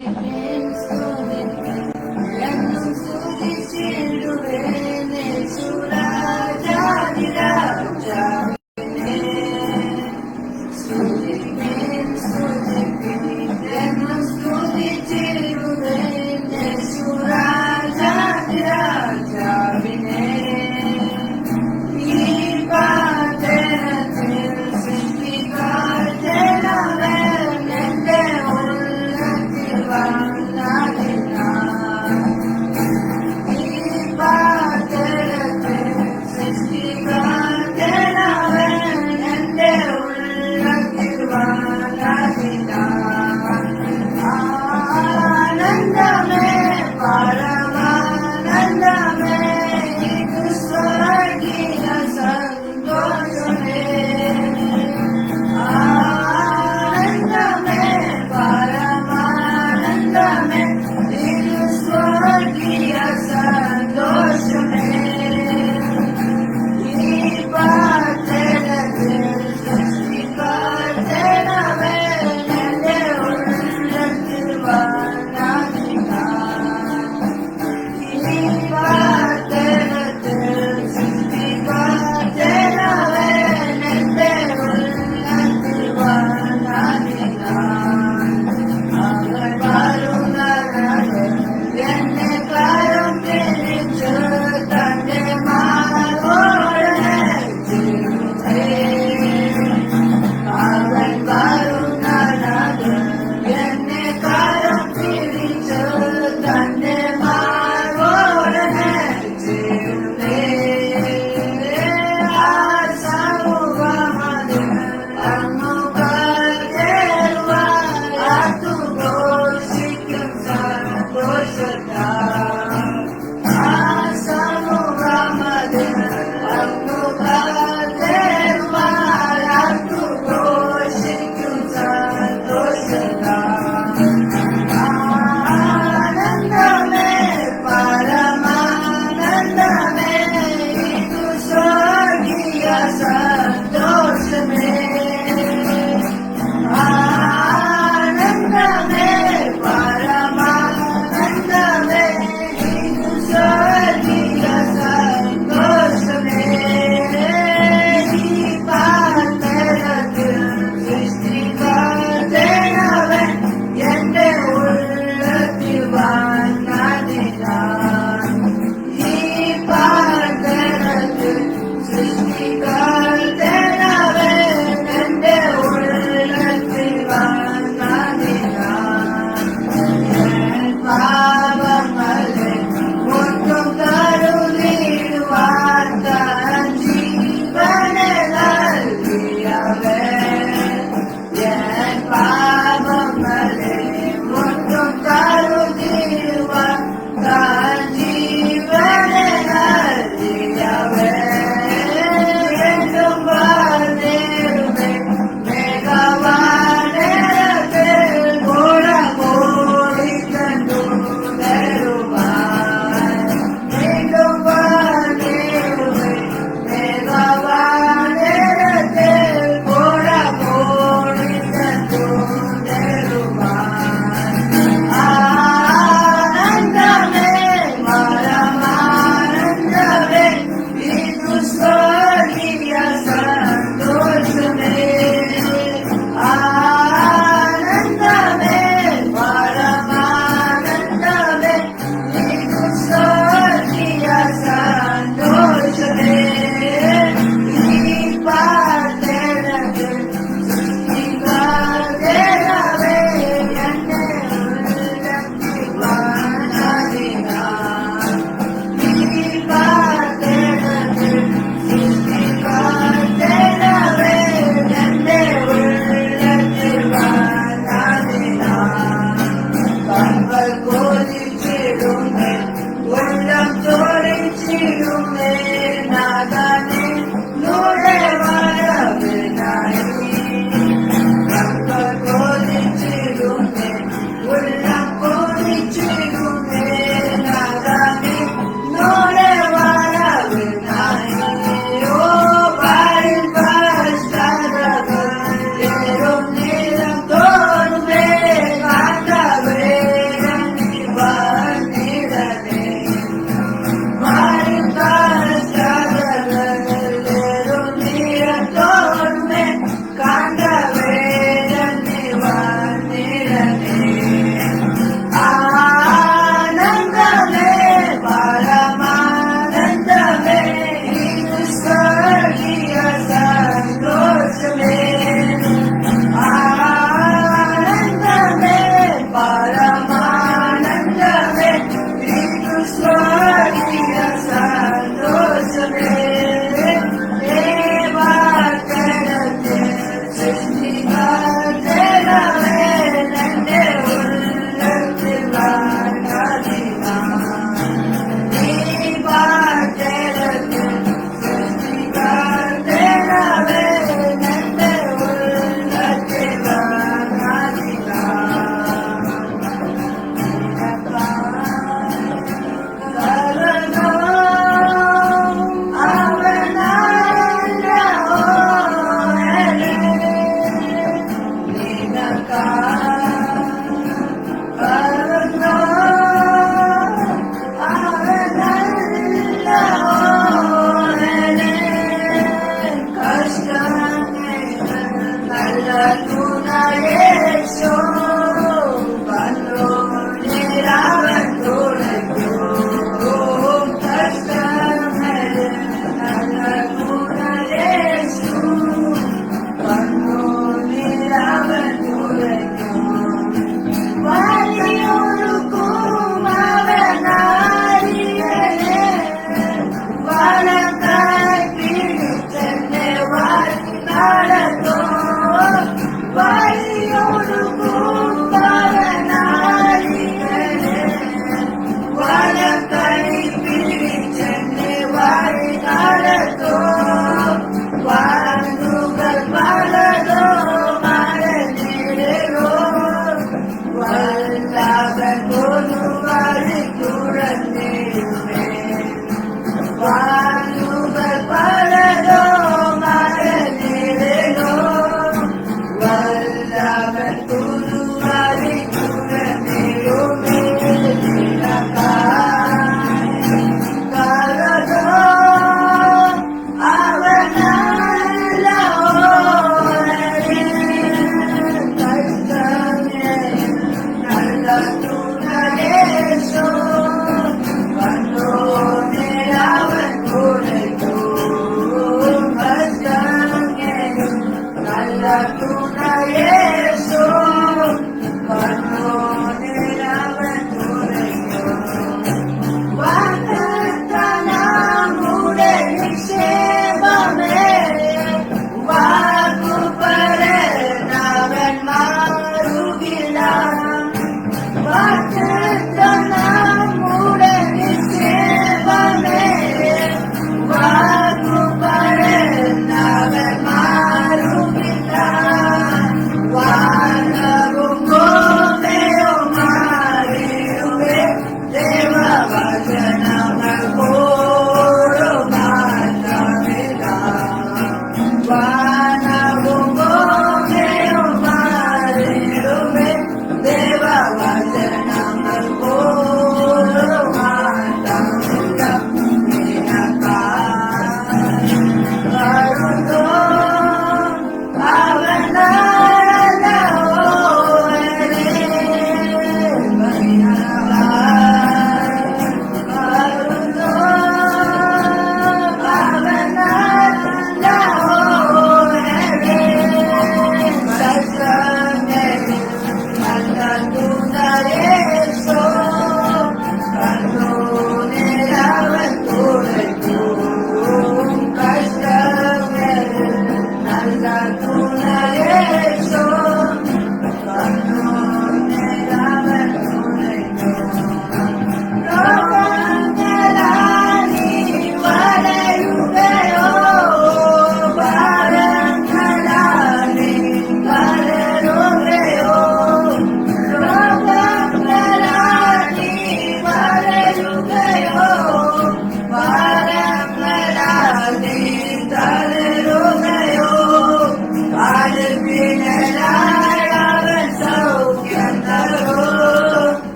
Bye.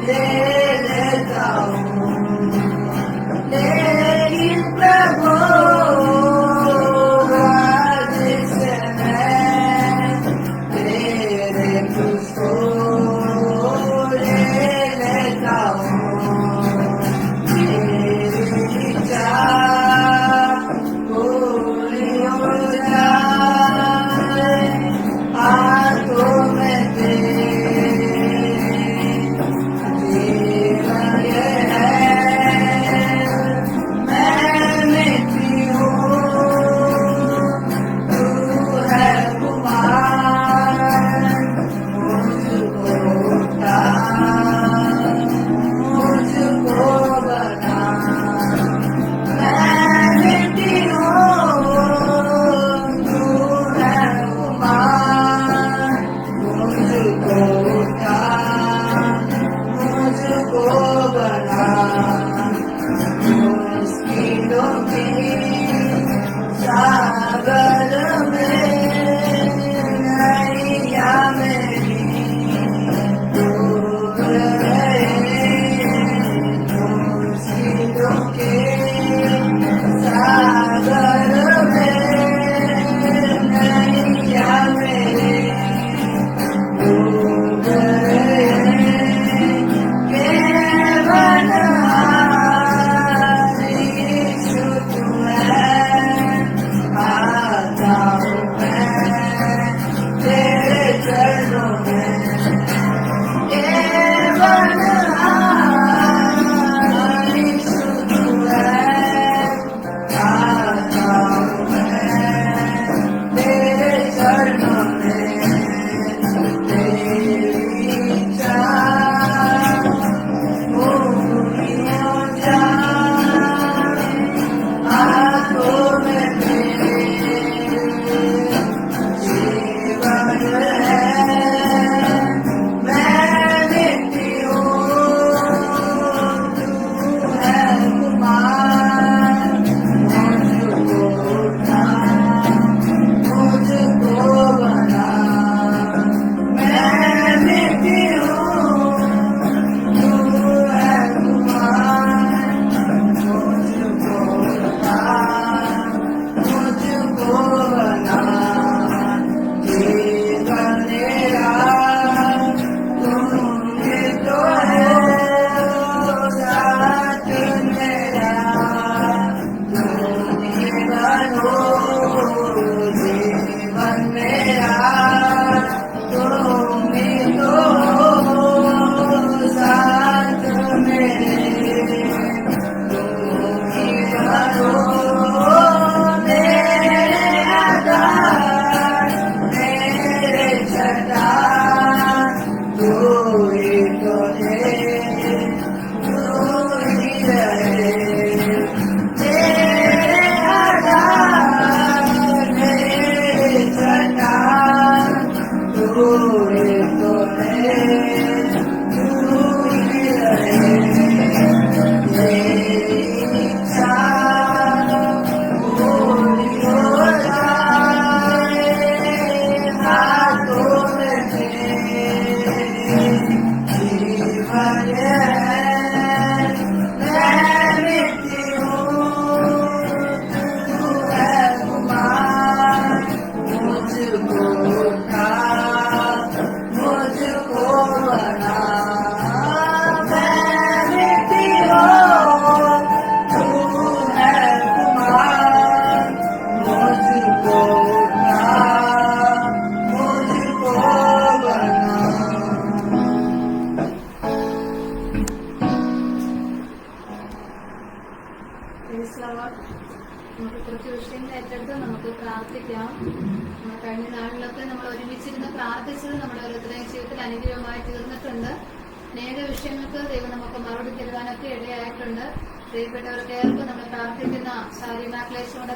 Yeah. നമുക്ക് കുറച്ച് വിഷയങ്ങൾ ഏറ്റെടുത്ത് നമുക്ക് പ്രാർത്ഥിക്കാം. കഴിഞ്ഞ നാളിലൊക്കെ നമ്മൾ ഒരുമിച്ചിരുന്ന് പ്രാർത്ഥിച്ചത് നമ്മുടെ ഓരോരുത്തരുടെയും ജീവിതത്തിൽ അനുഗ്രഹമായി തീർന്നിട്ടുണ്ട്. അനേക വിഷയങ്ങൾക്ക് ദൈവം നമുക്ക് മറുപടി തരുവാനൊക്കെ ഇടയായിട്ടുണ്ട്. പ്രിയപ്പെട്ടവർക്ക് ഏർക്കും നമ്മൾ പ്രാർത്ഥിക്കുന്ന ശാരീരിക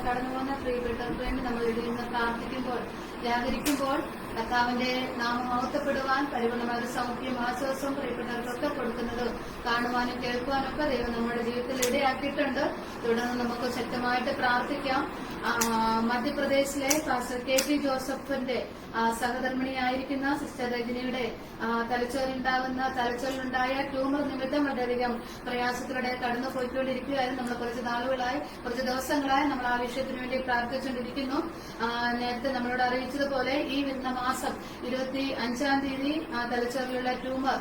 കടന്നു പോകുന്ന പ്രിയപ്പെട്ടവർക്ക് വേണ്ടി നമ്മൾ ഇരുന്ന് പ്രാർത്ഥിക്കുമ്പോൾ ജാഗരിക്കുമ്പോൾ കർത്താവിന്റെ നാമം മഹത്വപ്പെടുവാൻ പരിപൂർണമായ സൗഖ്യം ആശ്വാസവും പ്രിയപ്പെട്ടവർക്കൊക്കെ കൊടുക്കുന്നത് കാണുവാനും കേൾക്കുവാനൊക്കെ ദൈവം നമ്മുടെ ജീവിതത്തിൽ ഇടയാക്കിയിട്ടുണ്ട്. തുടർന്ന് നമുക്ക് ശക്തമായിട്ട് പ്രാർത്ഥിക്കാം. മധ്യപ്രദേശിലെ ഫാസ്റ്റർ KT ജോസഫിന്റെ സഹധർമ്മിണിയായിരിക്കുന്ന സിസ്റ്റർ രജനിയുടെ തലച്ചോറിലുണ്ടായ ട്യൂമർ നിമിത്തം വളരെയധികം പ്രയാസത്തിലൂടെ കടന്നു പോയിക്കൊണ്ടിരിക്കുകയായിരുന്നു. നമ്മൾ കുറച്ച് ദിവസങ്ങളായി നമ്മൾ ആ വിഷയത്തിന് വേണ്ടി പ്രാർത്ഥിച്ചുകൊണ്ടിരിക്കുന്നു. നേരത്തെ നമ്മളോട് അറിയിച്ചതുപോലെ ഈ വരുന്ന മാസം 25-ാം തീയതി തലച്ചോറിലുള്ള ട്യൂമർ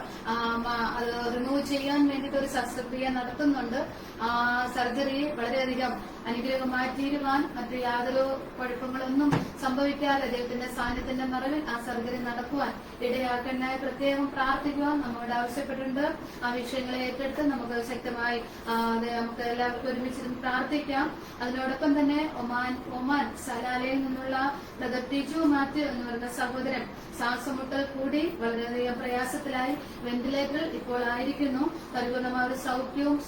അത് റിമൂവ് ചെയ്യാൻ വേണ്ടിയിട്ട് ഒരു ശസ്ത്രക്രിയ നടത്തുന്നുണ്ട്. സർജറി വളരെയധികം അനുഗ്രഹമായി തീരുവാൻ മറ്റു യാതൊരു കുഴപ്പങ്ങളൊന്നും സംഭവിക്കാതെ ദൈവത്തിന്റെ സാന്നിധ്യത്തിന്റെ മറവിൽ ആ സർജറി നടക്കുവാൻ ഇടയാക്കാനായി പ്രത്യേകം പ്രാർത്ഥിക്കുവാൻ നമ്മോട് ആവശ്യപ്പെട്ടിട്ടുണ്ട്. ആ വിഷയങ്ങളെ ഏറ്റെടുത്ത് നമുക്ക് ശക്തമായി നമുക്ക് എല്ലാവർക്കും ഒരുമിച്ച് പ്രാർത്ഥിക്കാം. അതിനോടൊപ്പം തന്നെ ഒമാൻ സലാലയിൽ നിന്നുള്ള ബ്രദർ ടിജു മാത്യു എന്ന് പറയുന്ന സഹോദരൻ ശ്വാസമുട്ടൽ കൂടി വളരെയധികം പ്രയാസത്തിലായി വെന്റിലേറ്ററിൽ ഇപ്പോൾ ആയിരിക്കുന്നു. പരിപൂർണമായ ഒരു സൗഖ്യവും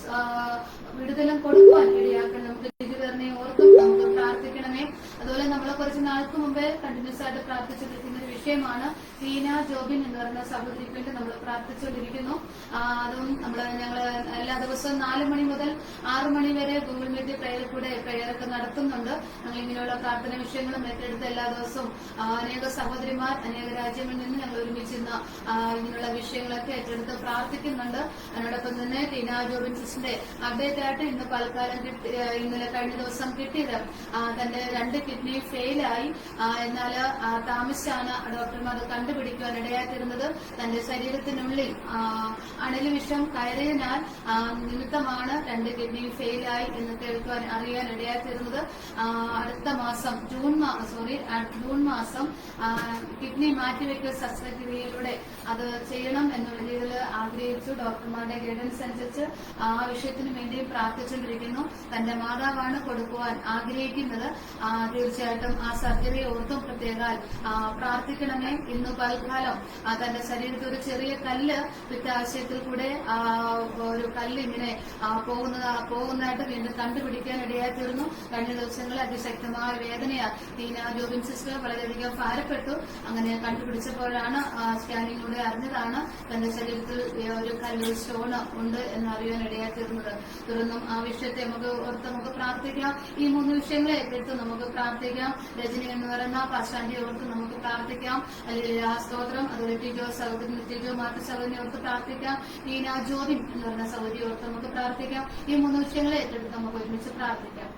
വിടുതലും കൊടുക്കുവാൻ ഇടയാക്കണം. നമുക്ക് ടിജുവിനെ ഓർത്തും നമുക്ക് പ്രാർത്ഥിക്കണമേ. അതുപോലെ നമ്മൾ കുറച്ച് നാൾക്ക് മുമ്പേ കണ്ടിന്യൂസ് ആയിട്ട് പ്രാർത്ഥിച്ചുകൊണ്ടിരിക്കുന്ന ഒരു വിഷയമാണ് ടീന ജോബിൻ എന്ന് പറയുന്ന സഹോദരിക്ക് വേണ്ടി നമ്മൾ പ്രാർത്ഥിച്ചുകൊണ്ടിരിക്കുന്നു. അതും ഞങ്ങൾ എല്ലാ ദിവസവും 4 മണി മുതൽ 6 മണി വരെ ഗൂഗിൾ മീറ്റ് പ്രയറൊക്കെ നടത്തുന്നുണ്ട്. ഞങ്ങൾ ഇങ്ങനെയുള്ള പ്രാർത്ഥന വിഷയങ്ങളും ഏറ്റെടുത്ത് എല്ലാ ദിവസവും അനേക സഹോദരിമാർ അനേക രാജ്യങ്ങളിൽ നിന്ന് ഞങ്ങൾ ഒരുമിച്ചിരുന്ന ഇങ്ങനെയുള്ള വിഷയങ്ങളൊക്കെ ഏറ്റെടുത്ത് പ്രാർത്ഥിക്കുന്നുണ്ട്. അതിനോടൊപ്പം തന്നെ ടീന ജോബിൻ സിസ്റ്ററിന്റെ അപ്ഡേറ്റ് ആയിട്ട് ഇന്ന് പൽക്കാലം ഇന്നലെ കഴിഞ്ഞ ദിവസം കിട്ടിയത് തന്റെ 2 കിഡ്നി ഫെയിലായി. എന്നാൽ താമസിച്ചാണ് ഡോക്ടർമാർ കണ്ടുപിടിക്കുവാൻ ഇടയാക്കിയിരുന്നത്. തന്റെ ശരീരത്തിനുള്ളിൽ അണലി വിഷം കയറിയതിനാൽ നിമിത്തമാണ് 2 കിഡ്നി ഫെയിലായി എന്ന് കേൾക്കുവാൻ അറിയാൻ ഇടയാക്കിയിരുന്നത്. അടുത്ത മാസം ജൂൺ മാസം കിഡ്നി മാറ്റിവെക്കൽ ശസ്ത്രക്രിയയിലൂടെ അത് ചെയ്യണം എന്നുള്ള രീതിയിൽ ആഗ്രഹിച്ചു. ഡോക്ടർമാരുടെ ഗൈഡൻസ് അനുസരിച്ച് ആ വിഷയത്തിന് വേണ്ടിയും പ്രാർത്ഥിച്ചുകൊണ്ടിരിക്കുന്നു. തന്റെ മാതാവാണ് കൊടുക്കുവാൻ ആഗ്രഹിക്കുന്നത്. തീർച്ചയായിട്ടും ആ സർജറി ഓർത്തും പ്രത്യേകം പ്രാർത്ഥിക്കണമേ. ഇന്ന് പൽക്കാലം തന്റെ ശരീരത്തിൽ ഒരു ചെറിയ കല്ല് പിത്താശയത്തിൽ കൂടെ ഒരു കല്ല് ഇങ്ങനെ പോകുന്നതായിട്ട് വീണ്ടും കണ്ടുപിടിക്കാൻ ഇടയാക്കിയിരുന്നു. കഴിഞ്ഞ ദിവസങ്ങളിൽ അതിശക്തമായ വേദനയാ ടീന ജോബിൻ സിസ്റ്റർ വളരെയധികം ഭാരപ്പെട്ടു. അങ്ങനെ കണ്ടുപിടിച്ചപ്പോഴാണ് സ്കാനിങ്ങിലൂടെ അറിഞ്ഞതാണ് തന്റെ ശരീരത്തിൽ ഒരു കല്ല് സ്റ്റോൺ ഉണ്ട് എന്ന് അറിയാൻ ഇടയാക്കിയിരുന്നത്. തുടർന്നും ആ വിഷയത്തെ നമുക്ക് പ്രാർത്ഥിക്കാം. ഈ 3 വിഷയങ്ങളെ ഏറ്റെടുത്ത് നമുക്ക് പ്രാർത്ഥിക്കാം. രജനി എന്ന് പറയുന്ന പാശാന്റിയെ ഓർത്ത് നമുക്ക് പ്രാർത്ഥിക്കാം. അല്ലെങ്കിൽ ആ സ്തോത്രം അതുപോലെ ടിജോ മാറ്റ സഹോദരനെ ഓർത്ത് പ്രാർത്ഥിക്കാം. ടീന ജോബിൻ എന്ന് പറയുന്ന സഹോദരിയെ ഓർത്ത് നമുക്ക് പ്രാർത്ഥിക്കാം. ഈ 3 വിഷയങ്ങളെ ഏറ്റെടുത്ത് നമുക്ക് ഒരുമിച്ച് പ്രാർത്ഥിക്കാം.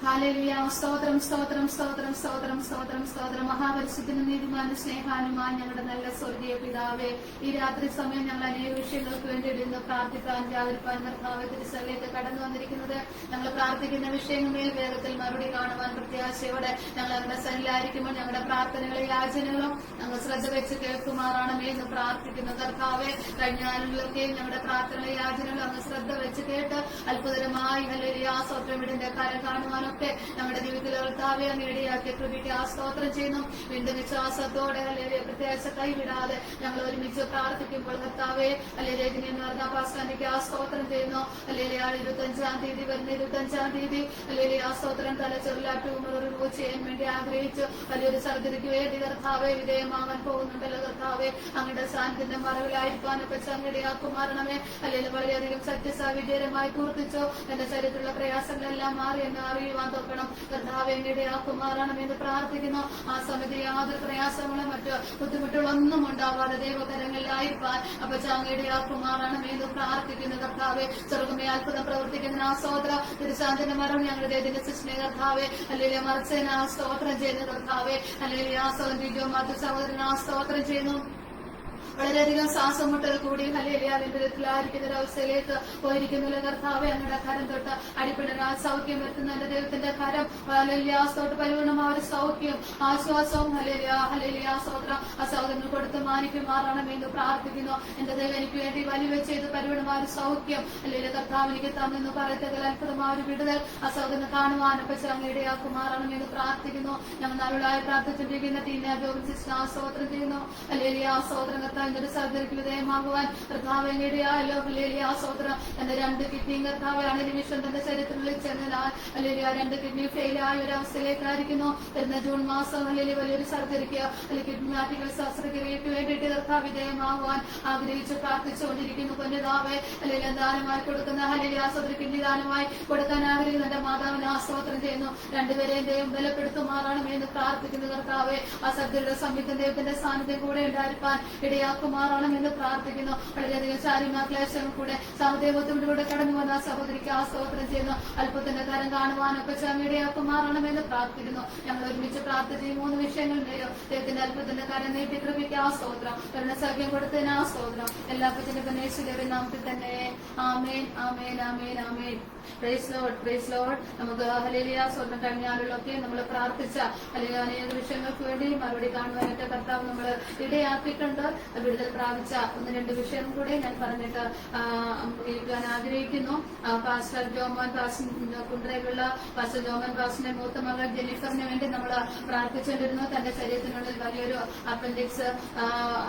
ഹല്ലേലൂയ. സ്തോത്രം സ്തോത്രം സ്തോത്രം സ്തോത്രം സ്തോത്രം സ്തോത്രം. മഹാപരിശുദ്ധനും നീതിമാനും സ്നേഹാനുമാൻ ഞങ്ങളുടെ നല്ല സ്വർഗീയ പിതാവേ, ഈ രാത്രി സമയം ഞങ്ങൾ അനേക വിഷയങ്ങൾക്ക് വേണ്ടി ഇടുന്ന പ്രാർത്ഥിക്കാൻ ജാഗരിപ്പാൻ കർത്താവേ തിരുസഭയിലേക്ക് കടന്നു വന്നിരിക്കുന്നത്. ഞങ്ങൾ പ്രാർത്ഥിക്കുന്ന വിഷയങ്ങളിൽ വേഗത്തിൽ മറുപടി കാണുവാൻ പ്രത്യാശയോടെ ഞങ്ങൾ ഞങ്ങളുടെ സന്നിലായിരിക്കുമ്പോൾ ഞങ്ങളുടെ പ്രാർത്ഥനകളെ യാചനകളും ഞങ്ങൾ ശ്രദ്ധ വെച്ച് കേൾക്കുമാറാണമേ എന്ന് പ്രാർത്ഥിക്കുന്നു. കർത്താവെ, കഴിഞ്ഞ നാളുകളിലൊക്കെയും ഞങ്ങളുടെ പ്രാർത്ഥനകളെ യാചനകളും അങ്ങ് ശ്രദ്ധ വെച്ച് കേട്ട് അത്ഭുതകരമായി ഹല്ലേലൂയ സ്തോത്രമിടിന്റെ കരം കാണുവാനും ഞങ്ങളുടെ ജീവിതത്തിൽ കർത്താവെ അങ്ങ് ഇടയാക്കിയ കൃപയ്ക്ക് സ്തോത്രം ചെയ്യുന്നു. വീണ്ടും വിശ്വാസത്തോടെ അല്ലെങ്കിൽ പ്രത്യാശ കൈവിടാതെ ഞങ്ങൾ ഒരുമിച്ച് പ്രാർത്ഥിക്കുമ്പോൾ കർത്താവെ അല്ലെങ്കിൽ എന്ന് പറഞ്ഞ പാസ്റ്റാനിക്ക് സ്തോത്രം ചെയ്യുന്നു. അല്ലെങ്കിൽ 25-ാം തീയതി വരുന്ന 25-ാം തീയതി അല്ലെങ്കിൽ സ്തോത്രം തലച്ചോറിലെ ട്യൂമർ റിമൂവ് ചെയ്യാൻ വേണ്ടി ആഗ്രഹിച്ചു വലിയൊരു സർജറിക്ക് വേണ്ടി കർത്താവെ വിധേയമാകാൻ പോകുന്നുണ്ടല്ലോ. കർത്താവെ അങ്ങയുടെ സാന്നിധ്യത്തിന്റെ മറവിലായിരിക്കാനൊക്കെ ചങ്ങിടയാക്കുമാറണമേ. അല്ലെങ്കിൽ വളരെയധികം സത്യസാവിജയമായി പൂർത്തിച്ചോ എന്റെ ശരീരത്തിലുള്ള പ്രയാസങ്ങളെല്ലാം മാറി എന്ന് അറിയുവാൻ തൊക്കണം. കർത്താവെ ഇടയാക്കുമാറാണെന്ന് പ്രാർത്ഥിക്കുന്നു. ആ സമയത്ത് യാതൊരു പ്രയാസങ്ങളും മറ്റു ബുദ്ധിമുട്ടുകളൊന്നും ഉണ്ടാവാതെ ദൈവകരങ്ങളിലായിരിക്കാൻ അപ്പൊ ചാങ്ങയിടയാക്കുമാറാണെന്ന് പ്രാർത്ഥിക്കുന്നു. കർത്താവെ സ്വർഗമേ അത്ഭുതം പ്രവർത്തിക്കുന്ന ആ സ്തോത്ര തിരുശാന്തിന്റെ മരം ഞങ്ങളുടെ സിസ്റ്റിനെ കർത്താവെ അല്ലെങ്കിൽ മറച്ചതിന് ആ സ്തോത്രം ചെയ്യുന്നു. കർത്താവെ അല്ലെങ്കിൽ ആ സഹോദരി മറ്റു സഹോദരൻ ആ സ്തോത്രം ചെയ്യുന്നു. വളരെയധികം ശ്വാസമുട്ടൽ കൂടി ഹല്ലേലൂയായിരിക്കുന്ന ഒരവസ്ഥയിലേക്ക് പോയിരിക്കുന്നില്ല. കർത്താവെ അങ്ങയുടെ കരം തൊട്ട് അടിപ്പിടുന്ന സൗഖ്യം വരുത്തുന്ന എന്റെ ദൈവത്തിന്റെ കരം ഹല്ലേലൂയാസ്തോട്ട് പരിപൂർണമായ ഒരു സൗഖ്യം ആശ്വാസവും ഹല്ലേലൂയാ സ്തോത്രം ആ സഹോദരന് കൊടുത്ത് മാനിക്കുമാറാണെന്ന് പ്രാർത്ഥിക്കുന്നു. എന്റെ ദൈവം എനിക്ക് വേണ്ടി വലിയ ചെയ്ത് പരിപൂർണമായ ഒരു സൗഖ്യം അല്ലെങ്കിൽ കർത്താവ് എനിക്ക് തന്നെന്ന് പറയത്തതിൽ അത്ഭുതമായ ഒരു വിടുതൽ ആ സഹോദരന് കാണുവാനൊക്കെ അങ്ങ് ഇടയാക്കുമാറാണെന്ന് പ്രാർത്ഥിക്കുന്നു. ഞങ്ങൾ നാളുകളായി പ്രാർത്ഥിച്ചിരിക്കുന്ന ടീന ജോബിൻ സിസ്റ്റർ ആ സ്തോത്രം ചെയ്യുന്നു. അല്ലെങ്കിൽ ആ സ്തോത്രം കർത്താവിന്റെ സർജറിക്ക് വിധേയമാകുവാൻ കർത്താവിനെയായല്ലോ. അല്ലെങ്കിൽ ആ സ്തോത്രം എന്റെ 2 കിഡ്നിയും കർത്താവ് അണലി വിഷം തന്റെ ശരീരത്തിനുള്ളിൽ ചെന്നാൽ അല്ലെങ്കിൽ ആ 2 കിഡ്നി ഫെയിലായ ഒരു അവസ്ഥയിലേക്കായിരിക്കുന്നു. വരുന്ന ജൂൺ മാസം അല്ലെങ്കിൽ വലിയൊരു സർജറിക്ക് അല്ലെങ്കിൽ കിഡ്നി മാറ്റിക്കൽ ശസ്ത്രക്രിയയ്ക്ക് വേണ്ടിയിട്ട് കർത്താവ് വിധേയമാകുവാൻ ആഗ്രഹിച്ച് പ്രാർത്ഥിച്ചുകൊണ്ടിരിക്കുന്നു. പൊന്നതാവെ അല്ലെങ്കിൽ ദാനമായി കൊടുക്കുന്ന അല്ലെങ്കിൽ ആ സഹോദരി കിഡ്നി ദാനമായി കൊടുക്കാൻ ആഗ്രഹിക്കുന്ന എന്റെ മാതാവിനെ ആ സ്തോത്രം ചെയ്യുന്നു. രണ്ടുപേരെയും ദൈവം ബലപ്പെടുത്തുമാറാണെന്ന് പ്രാർത്ഥിക്കുന്നു. കർത്താവെ ആ സർജറിയുടെ സംയുക്ത ദൈവത്തിന്റെ സാന്നിധ്യം കൂടെ ഉണ്ടായിരിക്കാൻ ഇടയാ ഇടയാക്കുമാറാണം എന്ന് പ്രാർത്ഥിക്കുന്നു. വളരെയധികം ശാരീരിക ക്ലേശം കൂടെ സാമ്പത്തിക ബുദ്ധിമുട്ടിലൂടെ കടന്നു വന്ന സഹോദരിക്ക് ആ സ്തോത്രം ചെയ്യുന്നു. അത്ഭുതത്തിന്റെ കാര്യം കാണുവാനൊക്കെ ഇടയാക്കുമാറാണം എന്ന് പ്രാർത്ഥിക്കുന്നു. ഞങ്ങൾ ഒരുമിച്ച് പ്രാർത്ഥിച്ച് ഈ 3 വിഷയങ്ങളുടെയോ ദൈവത്തിന്റെ അത്ഭുതത്തിന്റെ കാര്യം നീട്ടി കൃപയ്ക്ക് ആ സ്തോത്രം, സൗഖ്യം കൊടുത്തതിന് ആ സ്തോത്രം. എല്ലാ യേശുവിന്റെ നാമത്തിൽ തന്നെ ആമേൻ, ആമേൻ, ആമേൻ, ആമേൻ. Praise Lord, praise Lord. നമുക്ക് ഹല്ലേലൂയ സ്തോത്രം. കഴിഞ്ഞ ആളുകളൊക്കെ നമ്മൾ പ്രാർത്ഥിച്ച അല്ലെങ്കിൽ അനേക വിഷയങ്ങൾക്ക് വേണ്ടി മറുപടി കാണുവാനൊക്കെ കർത്താവ് നമ്മൾ ഇടയാക്കിയിട്ടുണ്ട്. വിടുതൽ പ്രാപിച്ച 1-2 വിഷയം കൂടെ ഞാൻ പറഞ്ഞിട്ട് കേൾക്കാൻ ആഗ്രഹിക്കുന്നു. പാസ്റ്റർ ജോമോൻ കുണ്ട്രയിലുള്ള പാസ്റ്റർ ജോമോൻ പാസ്റ്ററിന്റെ മൂത്ത മകൾ ജെന്നിഫറിന് വേണ്ടി നമ്മൾ പ്രാർത്ഥിച്ചുകൊണ്ടിരുന്നു. തന്റെ ശരീരത്തിനുള്ളിൽ വലിയൊരു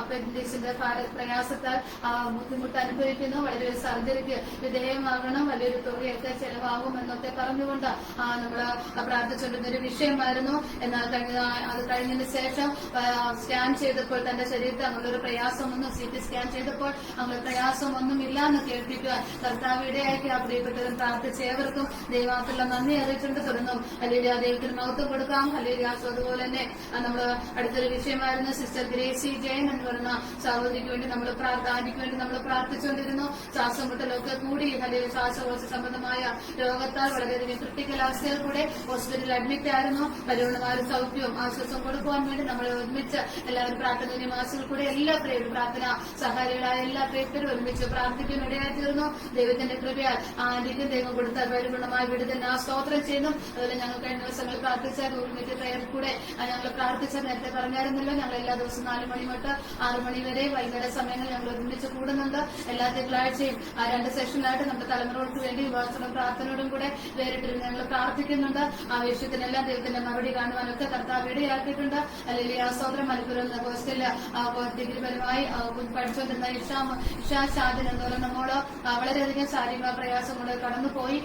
അപ്പൻഡിക്സിന്റെ പ്രയാസത്താൽ ബുദ്ധിമുട്ട് അനുഭവിക്കുന്നു. വലിയൊരു സർജറിക്ക് വിധേയമാകണം, വലിയൊരു തുകയൊക്കെ ചെലവാകും എന്നൊക്കെ പറഞ്ഞുകൊണ്ട് നമ്മൾ പ്രാർത്ഥിച്ചുകൊണ്ടിരുന്ന ഒരു വിഷയമായിരുന്നു. എന്നാൽ അത് കഴിഞ്ഞതിന് ശേഷം സ്കാൻ ചെയ്തപ്പോൾ തന്റെ ശരീരത്തിൽ അങ്ങനൊരു പ്രയാസമൊന്നും, CT സ്കാൻ ചെയ്തപ്പോൾ അങ്ങനെ പ്രയാസമൊന്നുമില്ല എന്ന് കേൾപ്പിക്കുവാൻ കർത്താവ് ഇടയാക്കി. ആ പ്രിയപ്പെട്ടവരും പ്രാർത്ഥിച്ച ഏവർക്കും ദൈവത്തിലുള്ള നന്ദി അറിയിച്ചിട്ടുണ്ട്. തുടർന്നും ഹല്ലേലൂയ, ദൈവത്തിന് മഹത്വം കൊടുക്കാം. ഹല്ലേലൂയ. അതുപോലെ തന്നെ നമ്മൾ അടുത്തൊരു വിഷയമായിരുന്നു സിസ്റ്റർ ഗ്രേസി ജയൻ എന്ന് പറയുന്ന സഹോദരിക്ക് വേണ്ടി നമ്മൾ പ്രാർത്ഥിച്ചുകൊണ്ടിരുന്നു. ശ്വാസം മുട്ടലൊക്കെ കൂടി ഹല്ലേലൂയ, ശ്വാസകോശ സംബന്ധമായ രോഗത്താൽ വളരെയധികം ക്രിട്ടിക്കൽ അവസ്ഥയിൽ കൂടെ ഹോസ്പിറ്റലിൽ അഡ്മിറ്റ് ആയിരുന്നു. പരിപൂർണമായ സൗഖ്യവും ആശ്വാസം കൊടുക്കുവാൻ വേണ്ടി നമ്മൾ ഒരുമിച്ച് എല്ലാവരും പ്രാർത്ഥന മാസത്തിൽ കൂടെ എല്ലാ പ്രാർത്ഥന സഹായികളായ എല്ലാ പ്രേക്ഷകരും ഒരുമിച്ച് പ്രാർത്ഥിക്കാൻ ഇടയായി തീർന്നു. ദൈവത്തിന്റെ കൃപയാൽ ആന്റിക്കും ദൈവം കൊടുത്ത പരിപൂർണമായ വിടുതലിന് ആ സ്തോത്രം ചെയ്യുന്നു. അതുപോലെ ഞങ്ങൾ കഴിഞ്ഞ ദിവസങ്ങളിൽ പ്രാർത്ഥിച്ച ഗൂഗിൾ പ്രയറിൽ കൂടെ ഞങ്ങൾ പ്രാർത്ഥിച്ച നേരത്തെ പറഞ്ഞായിരുന്നല്ലോ, ഞങ്ങൾ എല്ലാ ദിവസവും 4 മണി തൊട്ട് 6 മണി വരെ വൈകുന്നേര സമയങ്ങളിൽ ഞങ്ങൾ ഒരുമിച്ച് കൂടുന്നുണ്ട്. എല്ലാ തിങ്കളാഴ്ചയും 2 സെഷനിലായിട്ട് നമ്മുടെ തലമുറകൾക്ക് വേണ്ടി ഉപവാസവും പ്രാർത്ഥനയോടും കൂടെ വേറിട്ടിരുന്ന് ഞങ്ങൾ പ്രാർത്ഥിക്കുന്നുണ്ട്. ആ വിഷയത്തിനെല്ലാം ദൈവത്തിന്റെ മറുപടി കാണുവാനൊക്കെ കർത്താവ് ഇടയാക്കിയിട്ടുണ്ട്. അല്ലെങ്കിൽ ആ സ്തോത്രം മലപ്പുറം ഹോസ്റ്റലിൽ ഡിഗ്രിപരമായി പഠിച്ചുകൊണ്ടിരുന്ന ഇഷാ ഷാദിൻ എന്ന് പറയുന്ന മോള് വളരെയധികം ശാരീരിക പ്രയാസം കൊണ്ട് കടന്നുപോയി.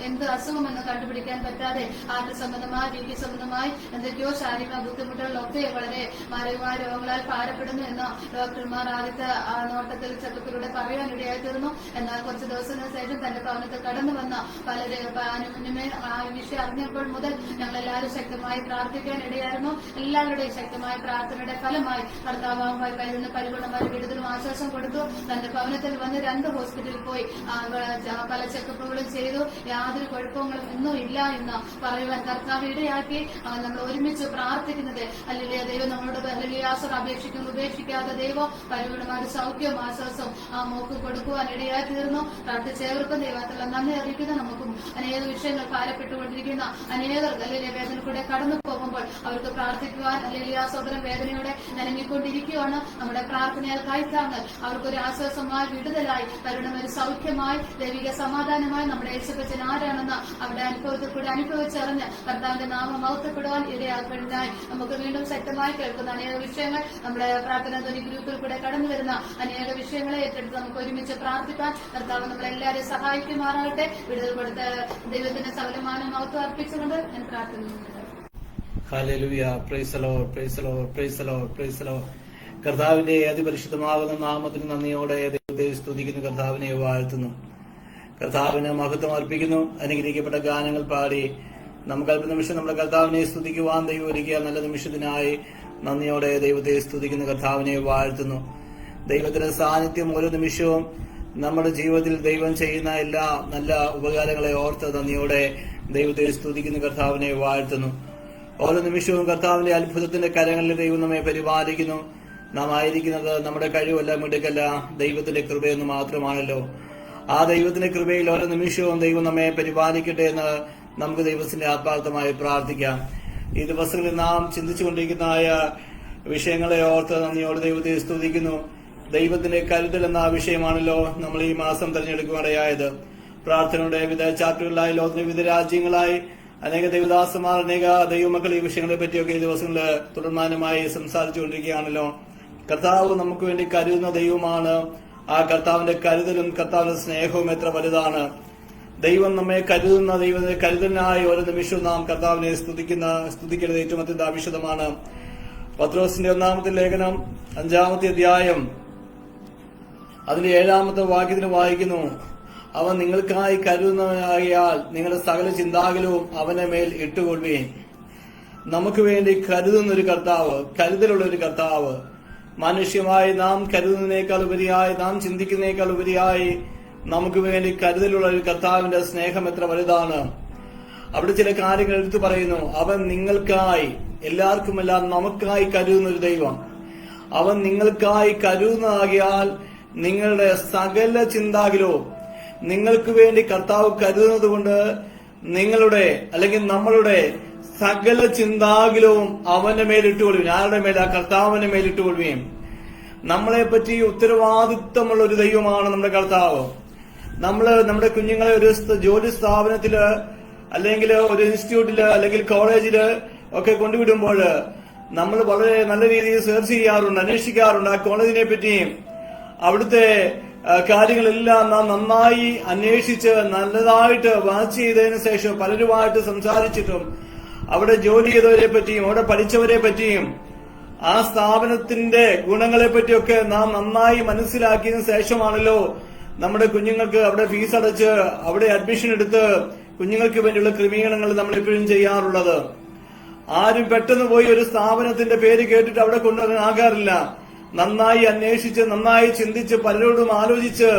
എന്ത് അസുഖമെന്ന് കണ്ടുപിടിക്കാൻ പറ്റാതെ ഹാർട്ട് സംബന്ധമായി BP സംബന്ധമായി എന്തൊക്കെയോ ശാരീരിക ബുദ്ധിമുട്ടുകളിലൊക്കെ വളരെ മാരകമായ രോഗങ്ങളാൽ ഭാരപ്പെടുന്നു എന്ന് ഡോക്ടർമാർ ആദ്യത്തെ നോട്ടത്തിൽ ചെക്കപ്പിലൂടെ പറയാൻ ഇടയായി തീർന്നു. എന്നാൽ കുറച്ച് ദിവസങ്ങൾക്ക് ശേഷം തന്റെ ഭവനത്തിൽ കടന്നു വന്ന മുന്നമേ ആ വിഷയം അറിഞ്ഞപ്പോൾ മുതൽ ഞങ്ങൾ എല്ലാവരും ശക്തമായി പ്രാർത്ഥിക്കാൻ ഇടയായിരുന്നു. എല്ലാവരുടെയും ശക്തമായ പ്രാർത്ഥനയുടെ ഫലമായി കർത്താവായി കരുതുന്ന പരിപൂർണമായ വിടുതലും ആശ്വാസം കൊടുത്തു. തന്റെ ഭവനത്തിൽ വന്ന് 2 ഹോസ്പിറ്റലിൽ പോയി പല ചെക്കപ്പുകളും ചെയ്തു. യാതൊരു കുഴപ്പങ്ങളും ഒന്നും ഇല്ല എന്ന് പറയുവാൻ കർത്താവ് ഇടയാക്കി. നമ്മൾ ഒരുമിച്ച് പ്രാർത്ഥിക്കുന്നത് അല്ലെങ്കിൽ ദൈവം നമ്മളോട് ഹല്ലേലൂയാസർ അപേക്ഷിക്കും ഉപേക്ഷിക്കാതെ ദൈവം പരിപൂർണമായ സൗഖ്യവും ആശ്വാസവും ആ മോക്ക് കൊടുക്കുവാൻ ഇടയായി തീർന്നു. പ്രാർത്ഥിച്ചവർക്കും ദൈവത്തിലുള്ള നന്ദി അറിയിക്കുന്നു. നമുക്കും അനേക വിഷയങ്ങൾ ഭാരപ്പെട്ടുകൊണ്ടിരിക്കുന്ന അനേകർ അല്ലെങ്കിൽ വേദന കൂടെ കടന്നു പോകുമ്പോൾ അവർക്ക് പ്രാർത്ഥിക്കുവാൻ അല്ലെങ്കിൽ ആ സോദരം വേദനയോടെ നനങ്ങിക്കൊണ്ടിരിക്കുകയാണ്. നമ്മുടെ പ്രാർത്ഥനയാൽ കൈത്താങ്ങൽ അവർക്കൊരു ആശ്വാസമായി വിടുതലായി പരിണമൊരു സൗഖ്യമായി ദൈവിക സമാധാനമായി നമ്മുടെ യേശുക്രിസ്തു ആരാണെന്ന് അവരുടെ അനുഭവത്തിൽ കൂടെ അനുഭവിച്ചറിഞ്ഞ് കർത്താവിന്റെ നാമം മഹത്വപ്പെടുവാൻ ഇടയാക്കുന്നതിനായി നമുക്ക് വീണ്ടും ശക്തമായി കേൾക്കുന്ന അനേക വിഷയങ്ങൾ നമ്മുടെ പ്രാർത്ഥനാ ധ്വനി ഗ്രൂപ്പിൽ കൂടെ കടന്നു വരുന്ന അനേക വിഷയങ്ങളെ ഏറ്റെടുത്ത് നമുക്ക് ഒരുമിച്ച് പ്രാർത്ഥിക്കാൻ കർത്താവ് നമ്മളെല്ലാവരെയും സഹായിക്കുമാറാകട്ടെ. വിടുതൽ കൊടുത്ത ദൈവത്തിന്റെ സകലമാനം മഹത്വം അർപ്പിച്ചുകൊണ്ട് ഞാൻ പ്രാർത്ഥിക്കുന്നുണ്ട്. Hallelujah. Praise the Lord, praise the Lord, praise the Lord, praise the Lord. കർത്താവിന്റെ അതിപരിശുദ്ധമാകുന്ന നാമത്തിന് നന്ദിയോടെ ദൈവത്തെ സ്തുതിക്കുന്നു, കർത്താവിനെ വാഴ്ത്തുന്നു, കർത്താവിന് മഹത്വം അർപ്പിക്കുന്നു. അനുഗ്രഹിക്കപ്പെട്ട ഗാനങ്ങൾ പാടി നമുക്ക് അല്പനിമിഷം നമ്മുടെ കർത്താവിനെ സ്തുതിക്കുവാൻ ദൈവം ഒരുക്കിയ നല്ല നിമിഷത്തിനായി നന്ദിയോടെ ദൈവത്തെ സ്തുതിക്കുന്നു, കർത്താവിനെ വാഴ്ത്തുന്നു. ദൈവത്തിന്റെ സാന്നിധ്യം ഓരോ നിമിഷവും നമ്മുടെ ജീവിതത്തിൽ ദൈവം ചെയ്യുന്ന എല്ലാ നല്ല ഉപകാരങ്ങളെ ഓർത്ത് നന്ദിയോടെ ദൈവത്തെ സ്തുതിക്കുന്നു, കർത്താവിനെ വാഴ്ത്തുന്നു. ഓരോ നിമിഷവും കർത്താവിന്റെ അത്ഭുതത്തിന്റെ കരങ്ങളിൽ ദൈവം നമ്മെ പരിപാലിക്കുന്നു. നാം ആയിരിക്കുന്നത് നമ്മുടെ കഴിവല്ല, മിടുക്കല്ല, ദൈവത്തിന്റെ കൃപയെന്ന് മാത്രമാണല്ലോ. ആ ദൈവത്തിന്റെ കൃപയിൽ ഓരോ നിമിഷവും ദൈവം നമ്മെ പരിപാലിക്കട്ടെ എന്ന് നമുക്ക് ദൈവത്തിന്റെ ആത്മാർത്ഥമായി പ്രാർത്ഥിക്കാം. ഈ ദിവസങ്ങളിൽ നാം ചിന്തിച്ചുകൊണ്ടിരിക്കുന്ന വിഷയങ്ങളെ ഓർത്ത് നന്ദിയോട് ദൈവത്തെ സ്തുതിക്കുന്നു. ദൈവത്തിന്റെ കരുതൽ എന്ന വിഷയമാണല്ലോ നമ്മൾ ഈ മാസം തെരഞ്ഞെടുക്കുവാനിടയായത്. പ്രാർത്ഥനയുടെ വിവിധ ചാപ്റ്ററുകളായി ലോകത്തിന്റെ വിവിധ രാജ്യങ്ങളായി അനേക ദൈവദാസന്മാർ അനേക ദൈവമക്കൾ ഈ വിഷയങ്ങളെ പറ്റിയൊക്കെ ഈ ദിവസങ്ങളിൽ തുടർമാനമായി സംസാരിച്ചുകൊണ്ടിരിക്കുകയാണല്ലോ. കർത്താവ് നമുക്ക് വേണ്ടി കരുതുന്ന ദൈവമാണ്. ആ കർത്താവിന്റെ കരുതലും കർത്താവിന്റെ സ്നേഹവും എത്ര വലുതാണ്. ദൈവം നമ്മെ കരുതുന്ന ദൈവത്തിന്റെ കരുതലിനായി ഓരോ നിമിഷവും നാം കർത്താവിനെ സ്തുതിക്കേണ്ടത് ഏറ്റവും അത്യന്താപേക്ഷിതമാണ്. പത്രോസിന്റെ 1-ാമത്തെ ലേഖനം 5-ാമത്തെ അധ്യായം അതിന്റെ 7-ാമത്തെ വാക്യത്തിന് വായിക്കുന്നു, അവൻ നിങ്ങൾക്കായി കരുതുന്നവനാകിയാൽ നിങ്ങളുടെ സകല ചിന്താകുലവും അവന്റെ മേൽ ഇട്ടുകൊള്ളുകയും. നമുക്ക് വേണ്ടി കരുതുന്ന ഒരു കർത്താവ്, കരുതലുള്ള ഒരു കർത്താവ്, മനുഷ്യമായി നാം കരുതുന്നതിനേക്കാൾ ഉപരിയായി, നാം ചിന്തിക്കുന്നതിനേക്കാൾ ഉപരിയായി നമുക്ക് വേണ്ടി കരുതലുള്ള ഒരു കർത്താവിന്റെ സ്നേഹം എത്ര വലുതാണ്. അവിടെ ചില കാര്യങ്ങൾ എടുത്തു പറയുന്നു. അവൻ നിങ്ങൾക്കായി, എല്ലാവർക്കുമല്ല നമുക്കായി കരുതുന്ന ഒരു ദൈവം. അവൻ നിങ്ങൾക്കായി കരുതുന്നതാകിയാൽ നിങ്ങളുടെ സകല ചിന്താകിലവും നിങ്ങൾക്ക് വേണ്ടി കർത്താവ് കരുതുന്നത് കൊണ്ട് നിങ്ങളുടെ അല്ലെങ്കിൽ നമ്മളുടെ സകല ചിന്താകിലവും അവന്റെ മേലിട്ടുകൊള്ളുകയും, ആരുടെ മേൽ? ആ കർത്താവിന്റെ മേലിട്ടുകൊള്ളുകയും. നമ്മളെ പറ്റി ഉത്തരവാദിത്വമുള്ള ഒരു ദൈവമാണ് നമ്മുടെ കർത്താവ്. നമ്മുടെ കുഞ്ഞുങ്ങളെ ഒരു ജോലി സ്ഥാപനത്തില് അല്ലെങ്കിൽ ഒരു ഇൻസ്റ്റിറ്റ്യൂട്ടില് അല്ലെങ്കിൽ കോളേജില് ഒക്കെ കൊണ്ടുവിടുമ്പോൾ നമ്മൾ വളരെ നല്ല രീതിയിൽ സെർച്ച് ചെയ്യാറുണ്ട്, അന്വേഷിക്കാറുണ്ട് ആ കോളേജിനെ പറ്റിയും. അവിടുത്തെ കാര്യങ്ങളെല്ലാം നാം നന്നായി അന്വേഷിച്ച് നല്ലതായിട്ട് വാച്ച് ചെയ്തതിനു ശേഷം പലരുമായിട്ട് സംസാരിച്ചിട്ടും അവിടെ ജോലി ചെയ്തവരെ പറ്റിയും അവിടെ പഠിച്ചവരെ പറ്റിയും ആ സ്ഥാപനത്തിന്റെ ഗുണങ്ങളെ പറ്റിയൊക്കെ നാം നന്നായി മനസ്സിലാക്കിയതിനു ശേഷമാണല്ലോ നമ്മുടെ കുഞ്ഞുങ്ങൾക്ക് അവിടെ ഫീസ് അടച്ച് അവിടെ അഡ്മിഷൻ എടുത്ത് കുഞ്ഞുങ്ങൾക്ക് വേണ്ടിയുള്ള ക്രമീകരണങ്ങൾ നമ്മൾ എപ്പോഴും ചെയ്യാറുള്ളത്. ആരും പെട്ടെന്ന് പോയി ഒരു സ്ഥാപനത്തിന്റെ പേര് കേട്ടിട്ട് അവിടെ കൊണ്ടുവരാനാകാറില്ല. നന്നായി അന്വേഷിച്ച് നന്നായി ചിന്തിച്ച് പലരോടും ആലോചിച്ച്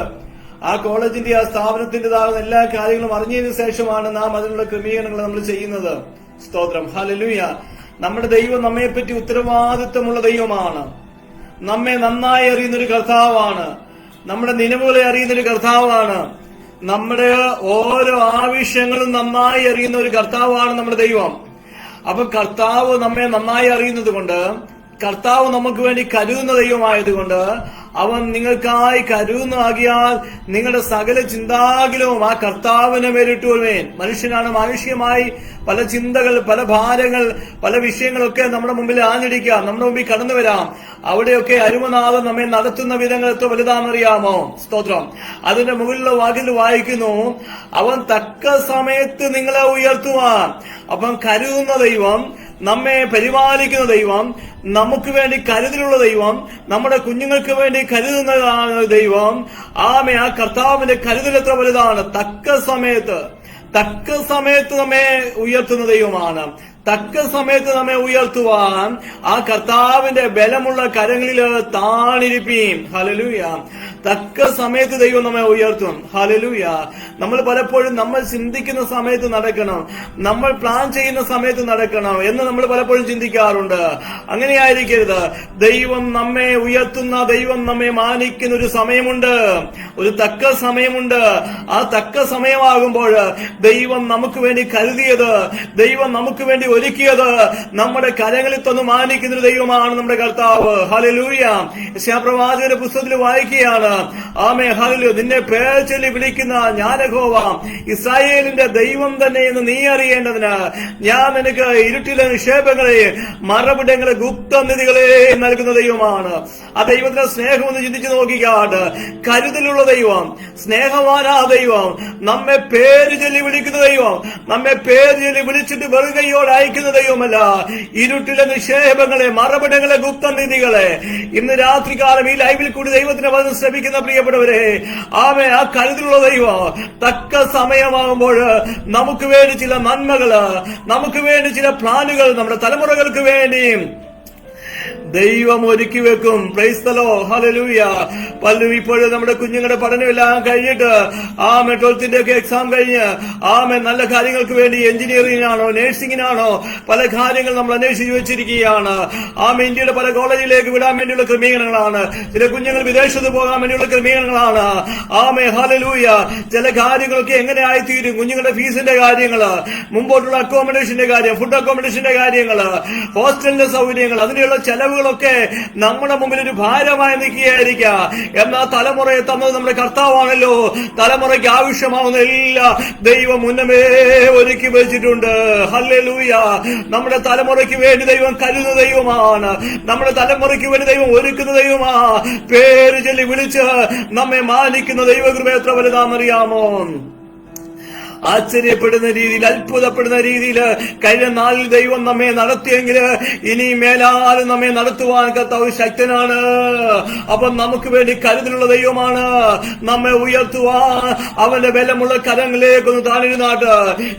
ആ കോളേജിന്റെ ആ സ്ഥാപനത്തിന്റേതാകുന്ന എല്ലാ കാര്യങ്ങളും അറിഞ്ഞതിനു ശേഷമാണ് നാം അതിനുള്ള ക്രമീകരണങ്ങൾ നമ്മൾ ചെയ്യുന്നത്. സ്തോത്രം, ഹല്ലേലൂയ. നമ്മുടെ ദൈവം നമ്മെപ്പറ്റി ഉത്തരവാദിത്വമുള്ള ദൈവമാണ്. നമ്മെ നന്നായി അറിയുന്നൊരു കർത്താവാണ്. നമ്മുടെ നിലവുകളെ അറിയുന്നൊരു കർത്താവാണ്. നമ്മുടെ ഓരോ ആവശ്യങ്ങളും നന്നായി അറിയുന്ന ഒരു കർത്താവാണ് നമ്മുടെ ദൈവം. അപ്പൊ കർത്താവ് നമ്മെ നന്നായി അറിയുന്നത് കൊണ്ട്, കർത്താവ് നമുക്ക് വേണ്ടി കരുതുന്ന ദൈവമായതുകൊണ്ട് അവൻ നിങ്ങൾക്കായി കരുതുന്നതാകിയാൽ നിങ്ങളുടെ സകല ചിന്താകിലും ആ കർത്താവിനെ മേലിട്ടുകൊള്ളുവേൻ. മനുഷ്യനാണ് മാനുഷികമായി പല ചിന്തകൾ, പല ഭാരങ്ങൾ, പല വിഷയങ്ങളൊക്കെ നമ്മുടെ മുമ്പിൽ ആഞ്ഞടിക്കാം, നമ്മുടെ മുമ്പിൽ കടന്നു വരാം. അവിടെയൊക്കെ അരുമനാഥൻ നമ്മെ നടത്തുന്ന വിധങ്ങൾ എത്ര വലുതാണെന്നറിയാമോ? സ്തോത്രം. അതിന്റെ മുകളിലുള്ള വാക്കിൽ വായിക്കുന്നു, അവൻ തക്ക സമയത്ത് നിങ്ങളെ ഉയർത്തുവാൻ. അപ്പം കരുതുന്ന ദൈവം, നമ്മെ പരിപാലിക്കുന്ന ദൈവം, നമുക്ക് വേണ്ടി കരുതലുള്ള ദൈവം, നമ്മുടെ കുഞ്ഞുങ്ങൾക്ക് വേണ്ടി കരുതുന്നതാണ് ദൈവം. ആ കർത്താവിന്റെ കരുതൽ എത്ര വലുതാണ്. തക്ക സമയത്ത് നമ്മെ ഉയർത്തുന്ന ദൈവമാണ്. തക്ക സമയത്ത് നമ്മെ ഉയർത്തുവാൻ ആ കർത്താവിന്റെ ബലമുള്ള കരങ്ങളില് താണിരിപ്പീം. ഹല്ലേലൂയ. തക്ക സമയത്ത് ദൈവം നമ്മെ ഉയർത്തും. ഹല്ലേലൂയ. നമ്മൾ പലപ്പോഴും നമ്മൾ ചിന്തിക്കുന്ന സമയത്ത് നടക്കണം, നമ്മൾ പ്ലാൻ ചെയ്യുന്ന സമയത്ത് നടക്കണം എന്ന് നമ്മൾ പലപ്പോഴും ചിന്തിക്കാറുണ്ട്. അങ്ങനെയായിരിക്കരുത്. ദൈവം നമ്മെ ഉയർത്തുന്ന, ദൈവം നമ്മെ മാനിക്കുന്ന ഒരു സമയമുണ്ട്, ഒരു തക്ക സമയമുണ്ട്. ആ തക്ക സമയമാകുമ്പോൾ ദൈവം നമുക്ക് വേണ്ടി കരുതിയത്, ദൈവം നമുക്ക് വേണ്ടി ഒരുക്കിയത് നമ്മുടെ കരങ്ങളിൽ തന്നു മാനിക്കുന്ന ഒരു ദൈവമാണ് നമ്മുടെ കർത്താവ്. ഹല്ലേലൂയ. യെശയ്യാപ്രവാചകന്റെ പുസ്തകത്തിൽ വായിക്കുകയാണ്, ആമേ ഹല്ലേലൂയ, നിന്നെ പേർ ചൊല്ലി വിളിക്കുന്ന ഞാൻ യഹോവ, ഇസ്രായേലിന്റെ ദൈവം തന്നെ എന്ന് നീ അറിയേണ്ടതിന് ഞാൻ നിനക്ക് ഇരുട്ടിലെ നിക്ഷേപങ്ങളെ, മറവിടങ്ങളെ, ഗുപ്തനിധികളെ നൽകുന്ന ദൈവമാണ്. ആ ദൈവത്തിന്റെ സ്നേഹം ഒന്ന് ചിന്തിച്ചു നോക്കിക്കാട്ട്. കരുതലുള്ള ദൈവം, സ്നേഹവാനാ ദൈവം, നമ്മെ പേര് ചൊല്ലി വിളിക്കുന്ന ദൈവം, നമ്മെ പേര് ചൊല്ലി വിളിച്ചിട്ട് വെറുകയോട് അയക്കുന്ന ദൈവമല്ല. ഇരുട്ടിലെ നിക്ഷേപങ്ങളെ, മറവിടങ്ങളെ, ഗുപ്തനിധികളെ. ഇന്ന് രാത്രികാലം ഈ ലൈവിൽ കൂടി ദൈവത്തിന് വന്ന് ശ്രമിക്കുന്ന പ്രിയപ്പെട്ടവരെ, ആമേ ആ കരുതലുള്ള ദൈവം തക്ക സമയമാകുമ്പോൾ നമുക്ക് വേണ്ടി ചില നന്മകള്, നമുക്ക് വേണ്ടി ചില പ്ലാനുകൾ, നമ്മുടെ തലമുറകൾക്ക് വേണ്ടി ദൈവം ഒരുക്കി വെക്കും. Praise the Lord. ഹല്ലേലൂയ. പലരും ഇപ്പോഴും നമ്മുടെ കുഞ്ഞുങ്ങളുടെ പഠനമെല്ലാം കഴിഞ്ഞിട്ട് ആമേ 12th ഒക്കെ എക്സാം കഴിഞ്ഞ് ആമേ നല്ല കാര്യങ്ങൾക്ക് വേണ്ടി എഞ്ചിനീയറിംഗിനാണോ നഴ്സിംഗിനാണോ പല കാര്യങ്ങൾ നമ്മൾ അന്വേഷിച്ചു വെച്ചിരിക്കുകയാണ്. ആമേ ഇന്ത്യയുടെ പല കോളേജിലേക്ക് വിടാൻ വേണ്ടിയുള്ള ക്രമീകരണങ്ങളാണ്. ചില കുഞ്ഞുങ്ങൾ വിദേശത്ത് പോകാൻ വേണ്ടിയുള്ള ക്രമീകരണങ്ങളാണ്. ആമേ ഹല്ലേലൂയ. ചില കാര്യങ്ങളൊക്കെ എങ്ങനെ ആയിത്തീരും, കുഞ്ഞുങ്ങളുടെ ഫീസിന്റെ കാര്യങ്ങള്, മുമ്പോട്ടുള്ള അക്കോമഡേഷന്റെ കാര്യം, ഫുഡ് അക്കോമഡേഷന്റെ കാര്യങ്ങള്, ഹോസ്റ്റലിന്റെ സൗകര്യങ്ങൾ, അതിനുള്ള ചെലവുകളൊക്കെ നമ്മുടെ മുമ്പിൽ ഒരു ഭാരമായി നിൽക്കുകയായിരിക്കാം. എന്നാൽ തലമുറയെ തന്നത് നമ്മുടെ കർത്താവാണല്ലോ. തലമുറയ്ക്ക് ആവശ്യമാവുന്ന എല്ലാ ദൈവം മുന്നമേ ഒരുക്കി വെച്ചിട്ടുണ്ട്. ഹല്ലേലൂയ. നമ്മുടെ തലമുറയ്ക്ക് വേണ്ടി ദൈവം കരുതുന്ന ദൈവമാണ്. നമ്മുടെ തലമുറയ്ക്ക് വേണ്ടി ദൈവം ഒരുക്കുന്ന ദൈവമാ. പേര് ചൊല്ലി വിളിച്ച് നമ്മെ മാനിക്കുന്ന ദൈവകൃപ എത്ര വലുതാണെന്നറിയാമോ? ആശ്ചര്യപ്പെടുന്ന രീതിയിൽ, അത്ഭുതപ്പെടുന്ന രീതിയിൽ കഴിഞ്ഞ നാളിൽ ദൈവം നമ്മെ നടത്തിയെങ്കിൽ ഇനി മേലാലും നമ്മെ നടത്തുവാൻ കർത്താവ് ശക്തനാണ്. അപ്പൊ നമുക്ക് വേണ്ടി കരുതലുള്ള ദൈവമാണ്. നമ്മെ ഉയർത്തുവാൻ അവന്റെ ബലമുള്ള കരങ്ങളിലേക്കൊന്ന് താണിരുന്നാട്ട്.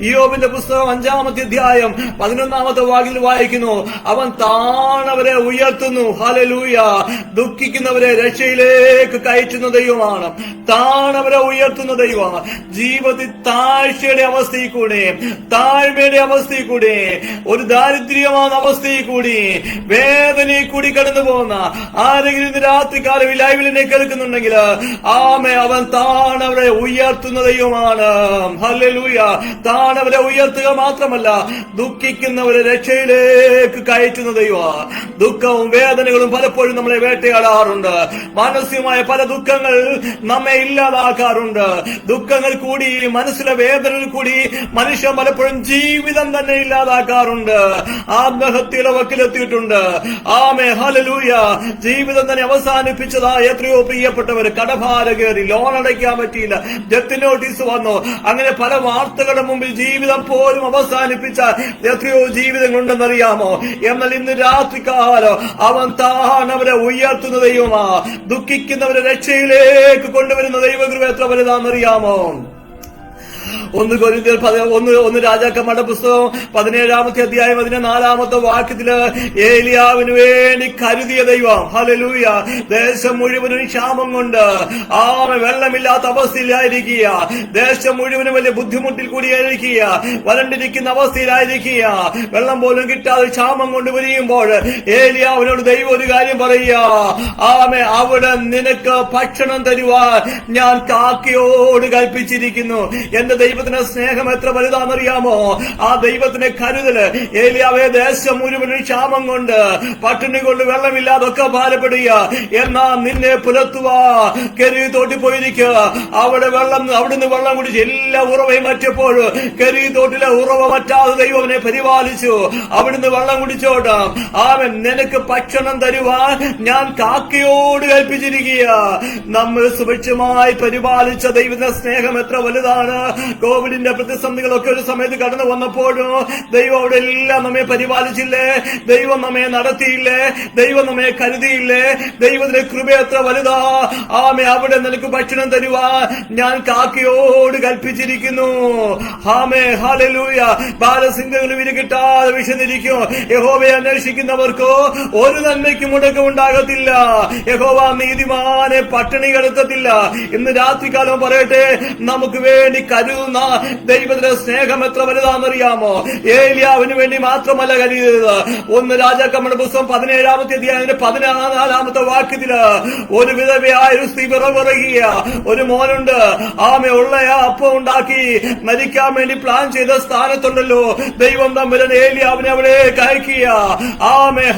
ഇയ്യോബിന്റെ പുസ്തകം 5-ാമത്തെ അധ്യായം 11-ാമത്തെ വാക്കിൽ വായിക്കുന്നു, അവൻ താണവരെ ഉയർത്തുന്നു. ഹല്ലേലൂയ. ദുഃഖിക്കുന്നവരെ രക്ഷയിലേക്ക് കയറ്റുന്ന ദൈവമാണ്. താണവരെ ഉയർത്തുന്ന ദൈവമാണ്. ജീവിതത്തിൽ താഴ്ചയുടെ അവസ്ഥയിൽ കൂടെ, താഴ്മയുടെ അവസ്ഥയിൽ കൂടെ, ഒരു ദാരിദ്ര്യமான അവസ്ഥയിൽ കൂടി, വേദനയിൽ കൂടി കടന്നു പോകുന്ന ആരെങ്കിലും ഇന്ന് രാത്രികാലം ഈ ലൈവിൽ എന്നെ കേൾക്കുന്നുണ്ടെങ്കിൽ അവൻ താണവരെ ഉയർത്തുന്ന ദൈവമാണ്. ഹല്ലേലൂയ. താണവരെ ഉയർത്തുക മാത്രമല്ല, ദുഃഖിക്കുന്നവരെ രക്ഷയിലേക്ക് കയറ്റുന്ന ദൈവമാണ്. ദുഃഖവും വേദനകളും പലപ്പോഴും നമ്മളെ വേട്ടയാടാറുണ്ട്. മാനസികമായ പല ദുഃഖങ്ങൾ നമ്മെ ഇല്ലാതാക്കാറുണ്ട്. ദുഃഖങ്ങൾ കൂടി, മനസ്സിലെ വേദനകൾ കൂടി മനുഷ്യൻ പലപ്പോഴും ജീവിതം തന്നെ ഇല്ലാതാക്കാറുണ്ട്. ആത്മഹത്യയുടെ വക്കിലെത്തിയിട്ടുണ്ട്. ഹല്ലേലൂയ. ജീവിതം തന്നെ അവസാനിപ്പിച്ചതാ എത്രയോ പ്രിയപ്പെട്ടവർ. കടഭാര കയറി, ലോൺ അടയ്ക്കാൻ പറ്റിയില്ല, ഡെത്ത് നോട്ടീസ് വന്നു, അങ്ങനെ പല വാർത്തകളുടെ മുമ്പിൽ ജീവിതം പോലും അവസാനിപ്പിച്ച എത്രയോ ജീവിതങ്ങളുണ്ടെന്നറിയാമോ? എന്നാൽ ഇന്ന് രാത്രികാലം അവൻ താണവരെ ഉയർത്തുന്ന ദൈവമാ. ദുഃഖിക്കുന്നവരെ രക്ഷയിലേക്ക് കൊണ്ടുവരുന്ന ദൈവകൃപ എത്ര വലുതാണെന്നറിയാമോ? 1 കൊരിന്ത്യർ 1 രാജാക്കന്മാരുടെ പുസ്തകം 17-ാമത്തെ അധ്യായം 14-ാമത്തെ വാക്യത്തില് ഏലിയാവിന് വേണ്ടി കരുതിയ ദൈവം. ഹല്ലേലൂയ. ദേശം മുഴുവനും ക്ഷാമം കൊണ്ട് വെള്ളമില്ലാത്ത അവസ്ഥയിലായിരിക്കുക, ദേശം മുഴുവനും വലിയ ബുദ്ധിമുട്ടിൽ കൂടിയായിരിക്കുക, വരണ്ടിരിക്കുന്ന അവസ്ഥയിലായിരിക്കുക, വെള്ളം പോലും കിട്ടാതെ ക്ഷാമം കൊണ്ട് വരിയുമ്പോൾ ഏലിയാവിനോട് ദൈവം ഒരു കാര്യം പറയുക, അവിടെ നിനക്ക് ഭക്ഷണം തരുവാൻ ഞാൻ കാക്കയോട് കൽപ്പിച്ചിരിക്കുന്നു. എന്റെ ദൈവത്തിന്റെ സ്നേഹം എത്ര വലുതാണെന്നറിയാമോ? ആ ദൈവത്തിന്റെ കരുതല്. ഏലിയാവേ, ദേശം മുഴുവനും ക്ഷാമം കൊണ്ട്, പട്ടിണി കൊണ്ട്, വെള്ളമില്ലാതൊക്കെ ഭാരപ്പെടുക, എന്നാ നിന്നെ പുലർത്തുവാ കെരീ തോട്ടിൽ പോയിരിക്കുക. അവിടുന്ന് വെള്ളം കുടിച്ച് എല്ലാ ഉറവയും മറ്റപ്പോൾ കെരീ തോട്ടിലെ ഉറവ മറ്റാതെ ദൈവനെ പരിപാലിച്ചു. അവിടുന്ന് വെള്ളം കുടിച്ചോട്ട് നിനക്ക് ഭക്ഷണം തരുവാൻ ഞാൻ കാക്കയോട് കൽപ്പിച്ചിരിക്കുക. നമ്മൾ സുഭിക്ഷമായി പരിപാലിച്ച ദൈവത്തിന്റെ സ്നേഹം എത്ര വലുതാണ്. കോവിഡിന്റെ പ്രതിസന്ധികളൊക്കെ ഒരു സമയത്ത് കടന്നു വന്നപ്പോഴും ദൈവം അവിടെ എല്ലാം നമ്മെ പരിപാലിച്ചില്ലേ? ദൈവം നമ്മെ നടത്തിയില്ലേ? ദൈവം നമ്മെ കരുതിയില്ലേ? ദൈവത്തിന്റെ കൃപ എത്ര വലുതാ. അവിടെ നിനക്ക് ഭക്ഷണം തരുവാ ഞാൻ കാക്കയോട് കൽപ്പിച്ചിരിക്കുന്നു. ഹല്ലേലൂയ. ബാലസിംഹങ്ങൾ വിരികിട്ടാതെ വിശന്നിരിക്കും. യഹോവയെ അന്വേഷിക്കുന്നവർക്കോ ഒരു നന്മയ്ക്ക് മുടക്കമുണ്ടാകത്തില്ല. യഹോവ നീതിമാനെ പട്ടിണി കിടത്തത്തില്ല. ഇന്ന് രാത്രികാലം പറയട്ടെ, നമുക്ക് വേണ്ടി കരുതുന്ന ദൈവത്തിന്റെ സ്നേഹം എത്ര വലുതാണെന്നറിയാമോ? ഏലിയാവിന് വേണ്ടി മാത്രമല്ല കരുതിയത്. 1 രാജാക്കന്മാരുടെ പുസ്തകം 17-ാമത്തെ അധ്യായത്തിന്റെ 14-ാമത്തെ വാക്യത്തില് ഒരു വിധവയായ ഒരു സ്ത്രീ വിറകുറങ്ങിയ ഒരു മോനുണ്ട്. ഉള്ള അപ്പം ഉണ്ടാക്കി മരിക്കാൻ വേണ്ടി പ്ലാൻ ചെയ്ത സ്ഥാനത്തുണ്ടല്ലോ ദൈവം തമ്പുരാൻ ഏലിയാവിനെ അവിടെ അയക്കുക.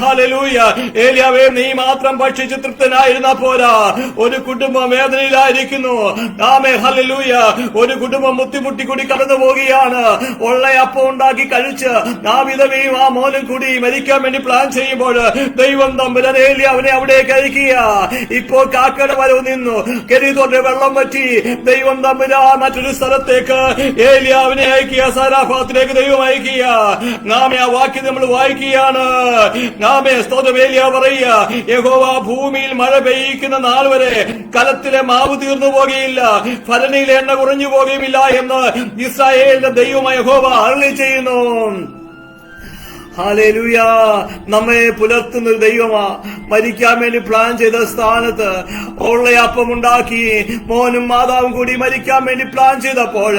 ഹല്ലേലൂയ. ഏലിയാവേ, നീ മാത്രം ഭക്ഷിച്ച് തൃപ്തനായിരുന്നാ പോരാ. ഒരു കുടുംബം വേദനയിലായിരിക്കുന്നു. ഹല്ലേലൂയ. ഒരു കുടുംബം മുത്തിമുട്ടി കൂടി കടന്നു പോവുകയാണ്. ഉള്ള അപ്പം ഉണ്ടാക്കി കഴിച്ച് ആ വിധവയും ആ മോനും കൂടി മരിക്കാൻ വേണ്ടി പ്ലാൻ ചെയ്യുമ്പോൾ ദൈവം തമ്പുരാൻ ഏലിയാവിനെ അവിടേക്ക് അയക്കുക. ഇപ്പോൾ കാക്കയുടെ വരവ് നിന്നു. കെരീതോട്ടെ വെള്ളം പറ്റി. ദൈവം തമ്പുരാൻ മറ്റൊരു സ്ഥലത്തേക്ക് ഏലിയാവിനെ അയക്കുക. സാരാഫാത്തിലേക്ക് ദൈവം അയക്കുക. ആ വാക്യം നമ്മൾ വായിക്കുകയാണ്. സ്തോത്രം. ഏലിയാവ് പറയുക, യഹോവ ഭൂമിയിൽ മഴ പെയ്യിക്കുന്ന നാൾ വരെ കലത്തിലെ മാവ് തീർന്നു പോകുകയില്ല, ഭരണിയിലെ എണ്ണ കുറഞ്ഞു പോകുകയുമില്ല എന്ന് ഇസ്രായേലിന്റെ ദൈവമായ യഹോവ അരുളി ചെയ്യുന്നു. ഹല്ലേലൂയ. നമ്മെ പുലർത്തുന്ന ഒരു ദൈവമാ. മരിക്കാൻ വേണ്ടി പ്ലാൻ ചെയ്ത സ്ഥാനത്ത് ഉള്ളയപ്പം ഉണ്ടാക്കി മോനും മാതാവും കൂടി മരിക്കാൻ വേണ്ടി പ്ലാൻ ചെയ്തപ്പോൾ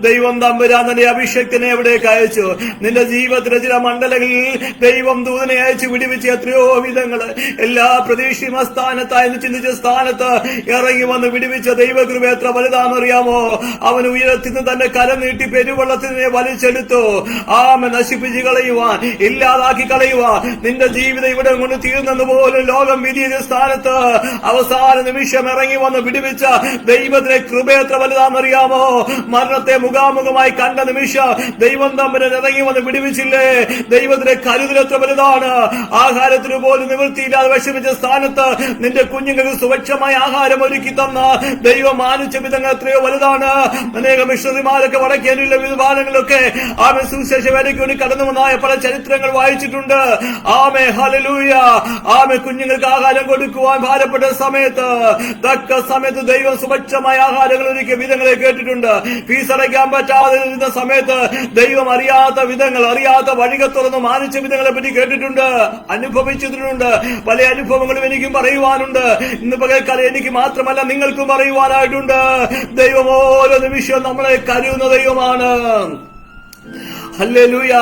ദൈവം തമ്പുരാൻ നിന്റെ അഭിഷേകത്തിനെ എവിടേക്ക് അയച്ചു? നിന്റെ ജീവിതത്തിലെ ചില മണ്ഡലങ്ങളിൽ ദൈവം ദൂതനെ അയച്ചു വിടിവിച്ച എത്രയോ വിധങ്ങൾ. എല്ലാ പ്രതീക്ഷയും സ്ഥാനത്തായെന്ന് ചിന്തിച്ച സ്ഥാനത്ത് ഇറങ്ങി വന്ന് വിടിവിച്ച ദൈവകൃപ എത്ര വലുതാണെന്നറിയാമോ? അവൻ ഉയരത്തിൽ നിന്ന് തന്റെ കരം നീട്ടി പെരുവെള്ളത്തിനെ വലിച്ചെടുത്തു. നശിപ്പിച്ചു കളയുവാൻ ഇല്ലാതാക്കി കളയുക. നിന്റെ ജീവിതം ഇവിടെ കൊണ്ട് തീർന്നെന്ന് പോലും ലോകം വിധിയുടെ സ്ഥാനത്ത് അവസാന നിമിഷം ഇറങ്ങി വന്ന് വിടുവിച്ച ദൈവത്തിന്റെ കൃപ എത്ര വലുതാണെന്നറിയാമോ? മരണത്തെ മുഖാമുഖമായി കണ്ട നിമിഷം ദൈവം തമ്പുരാൻ ഇറങ്ങി വന്ന് വിടുവിച്ചില്ലേ? ദൈവത്തിന്റെ കരുതൽ എത്ര വലുതാണ്. ആഹാരത്തിന് പോലും നിവൃത്തിയില്ലാതെ വിഷമിച്ച സ്ഥാനത്ത് നിന്റെ കുഞ്ഞുങ്ങൾക്ക് സുഭിക്ഷമായ ആഹാരം ഒരുക്കി തന്ന ദൈവം മാനിച്ച വിധങ്ങൾ എത്രയോ വലുതാണ്. അനേക മിഷണറിമാരൊക്കെ വടക്കേനുള്ള വിഭാഗങ്ങളിലൊക്കെ ആമേ സുവിശേഷ വേലയ്ക്ക് വേണ്ടി കടന്നു വന്നായ പല ചരിത്രങ്ങൾ വായിച്ചിട്ടുണ്ട്. ആമേ ഹല്ലേലൂയ. ആമേ കുഞ്ഞുങ്ങൾക്ക് ആഹാരം കൊടുക്കുവാൻ ഭാരപ്പെട്ട സമയത്ത് തക്ക സമയത്ത് ദൈവം സുഭിക്ഷമായ ആഹാരങ്ങൾ ഒരുക്കിയ വിധങ്ങളെ കേട്ടിട്ടുണ്ട്. ഫീസ് അടയ്ക്കാൻ പറ്റാതെ ഇരുന്ന സമയത്ത് ദൈവം അറിയാത്ത വിധങ്ങൾ, അറിയാത്ത വഴികൾ തുറന്ന് മാനിച്ച വിധങ്ങളെ പറ്റി കേട്ടിട്ടുണ്ട്, അനുഭവിച്ചിട്ടുണ്ട്. പല അനുഭവങ്ങളും എനിക്കും പറയുവാനുണ്ട്. ഇന്ന് പകൽക്കാലം എനിക്ക് മാത്രമല്ല നിങ്ങൾക്കും പറയുവാനായിട്ടുണ്ട്. ദൈവം ഓരോ നിമിഷവും നമ്മളെ കരുതുന്ന ദൈവമാണ്. ഹല്ലേലൂയ.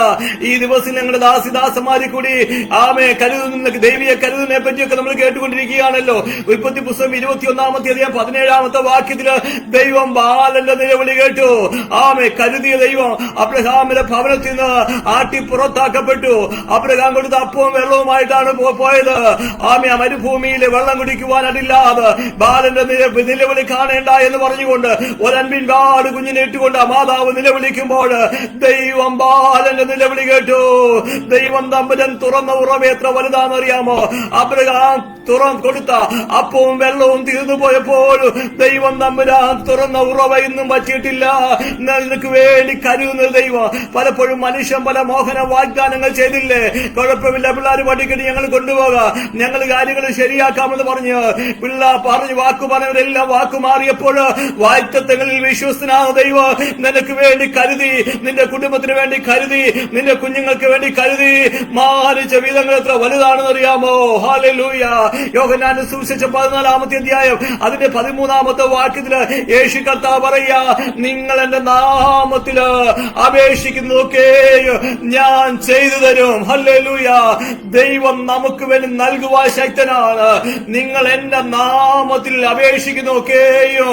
ഈ ദിവസം ഞങ്ങളുടെ ദാസിദാസന്മാരെ കൂടി ആമേ കരുതുന്ന ദൈവീയ കരുതുന്നതിനെ പറ്റിയൊക്കെ നമ്മൾ കേട്ടുകൊണ്ടിരിക്കുകയാണല്ലോ. ഉൽപ്പത്തി പുസ്തകം 21-ാമത്തെ അധ്യായം 17-ാമത്തെ വാക്യത്തില് ദൈവം ബാലന്റെ നിലവിളി കേട്ടു. ആമേ കരുതിയ ദൈവം അബ്രഹാമിന്റെ ഭവനത്തിൽ നിന്ന് ആട്ടി പുറത്താക്കപ്പെട്ടു. അബ്രഹാം കൊടുത്ത അപ്പവും വെള്ളവുമായിട്ടാണ് പോയത്. ആമേ മരുഭൂമിയിൽ വെള്ളം കുടിക്കുവാൻ അതില്ലാതെ ബാലന്റെ നിലവിളി കാണേണ്ട എന്ന് പറഞ്ഞുകൊണ്ട് ഒരൻപിൻ കാട് കുഞ്ഞിനെ ഇട്ടുകൊണ്ട് മാതാവ് നിലവിളിക്കുമ്പോൾ ദൈവം ബാലന്റെ നിലവിളി കേട്ടു. ദൈവം തമ്പുരാൻ തുറന്ന ഉറവ എത്ര വലുതാണെന്നറിയാമോ? അബ്രഹാം കൊടുത്ത അപ്പവും വെള്ളവും തീർന്നു പോയപ്പോൾ ദൈവം തമ്പുരാൻ തുറന്ന ഉറവ ഇന്നും പറ്റിയിട്ടില്ല. നിനക്ക് വേണ്ടി കരുതുന്ന ദൈവം. പലപ്പോഴും മനുഷ്യൻ പല മോഹന വാഗ്ദാനങ്ങൾ ചെയ്തില്ലേ? കുഴപ്പമില്ല, പിള്ളേർ പഠിക്കണി, ഞങ്ങൾ കൊണ്ടുപോകാം, ഞങ്ങൾ കാര്യങ്ങൾ ശരിയാക്കാമെന്ന് പറഞ്ഞ് വാക്കു പറഞ്ഞവരെല്ലാം വാക്കു മാറിയപ്പോൾ വാഗ്ദത്തങ്ങളിൽ വിശ്വസ്തനായ ദൈവം നിനക്ക് വേണ്ടി കരുതി, നിന്റെ കുടുംബത്തിന് വേണ്ടി കരുതി, നിന്റെ കുഞ്ഞുങ്ങൾക്ക് വേണ്ടി കരുതി മാനിച്ച വിധങ്ങൾ എത്ര വലുതാണെന്ന് അറിയാമോ? ഹല്ലേലൂയ. യോഹന്നാന്റെ സുവിശേഷം 14-ാമത്തെ അധ്യായം അതിന്റെ 13-ാമത്തെ വാക്യത്തില് യേശു കർത്താവ് പറയാ, നിങ്ങൾ എന്റെ നാമത്തില് അപേക്ഷിക്കുന്നതൊക്കെ ഞാൻ ചെയ്തു തരും. ഹല്ലേലൂയ. ദൈവം നമുക്ക് വേണ്ടി നൽകുവാൻ ശക്തനാണ്. നിങ്ങൾ എന്റെ നാമത്തിൽ അപേക്ഷിക്കുന്നതൊക്കെയും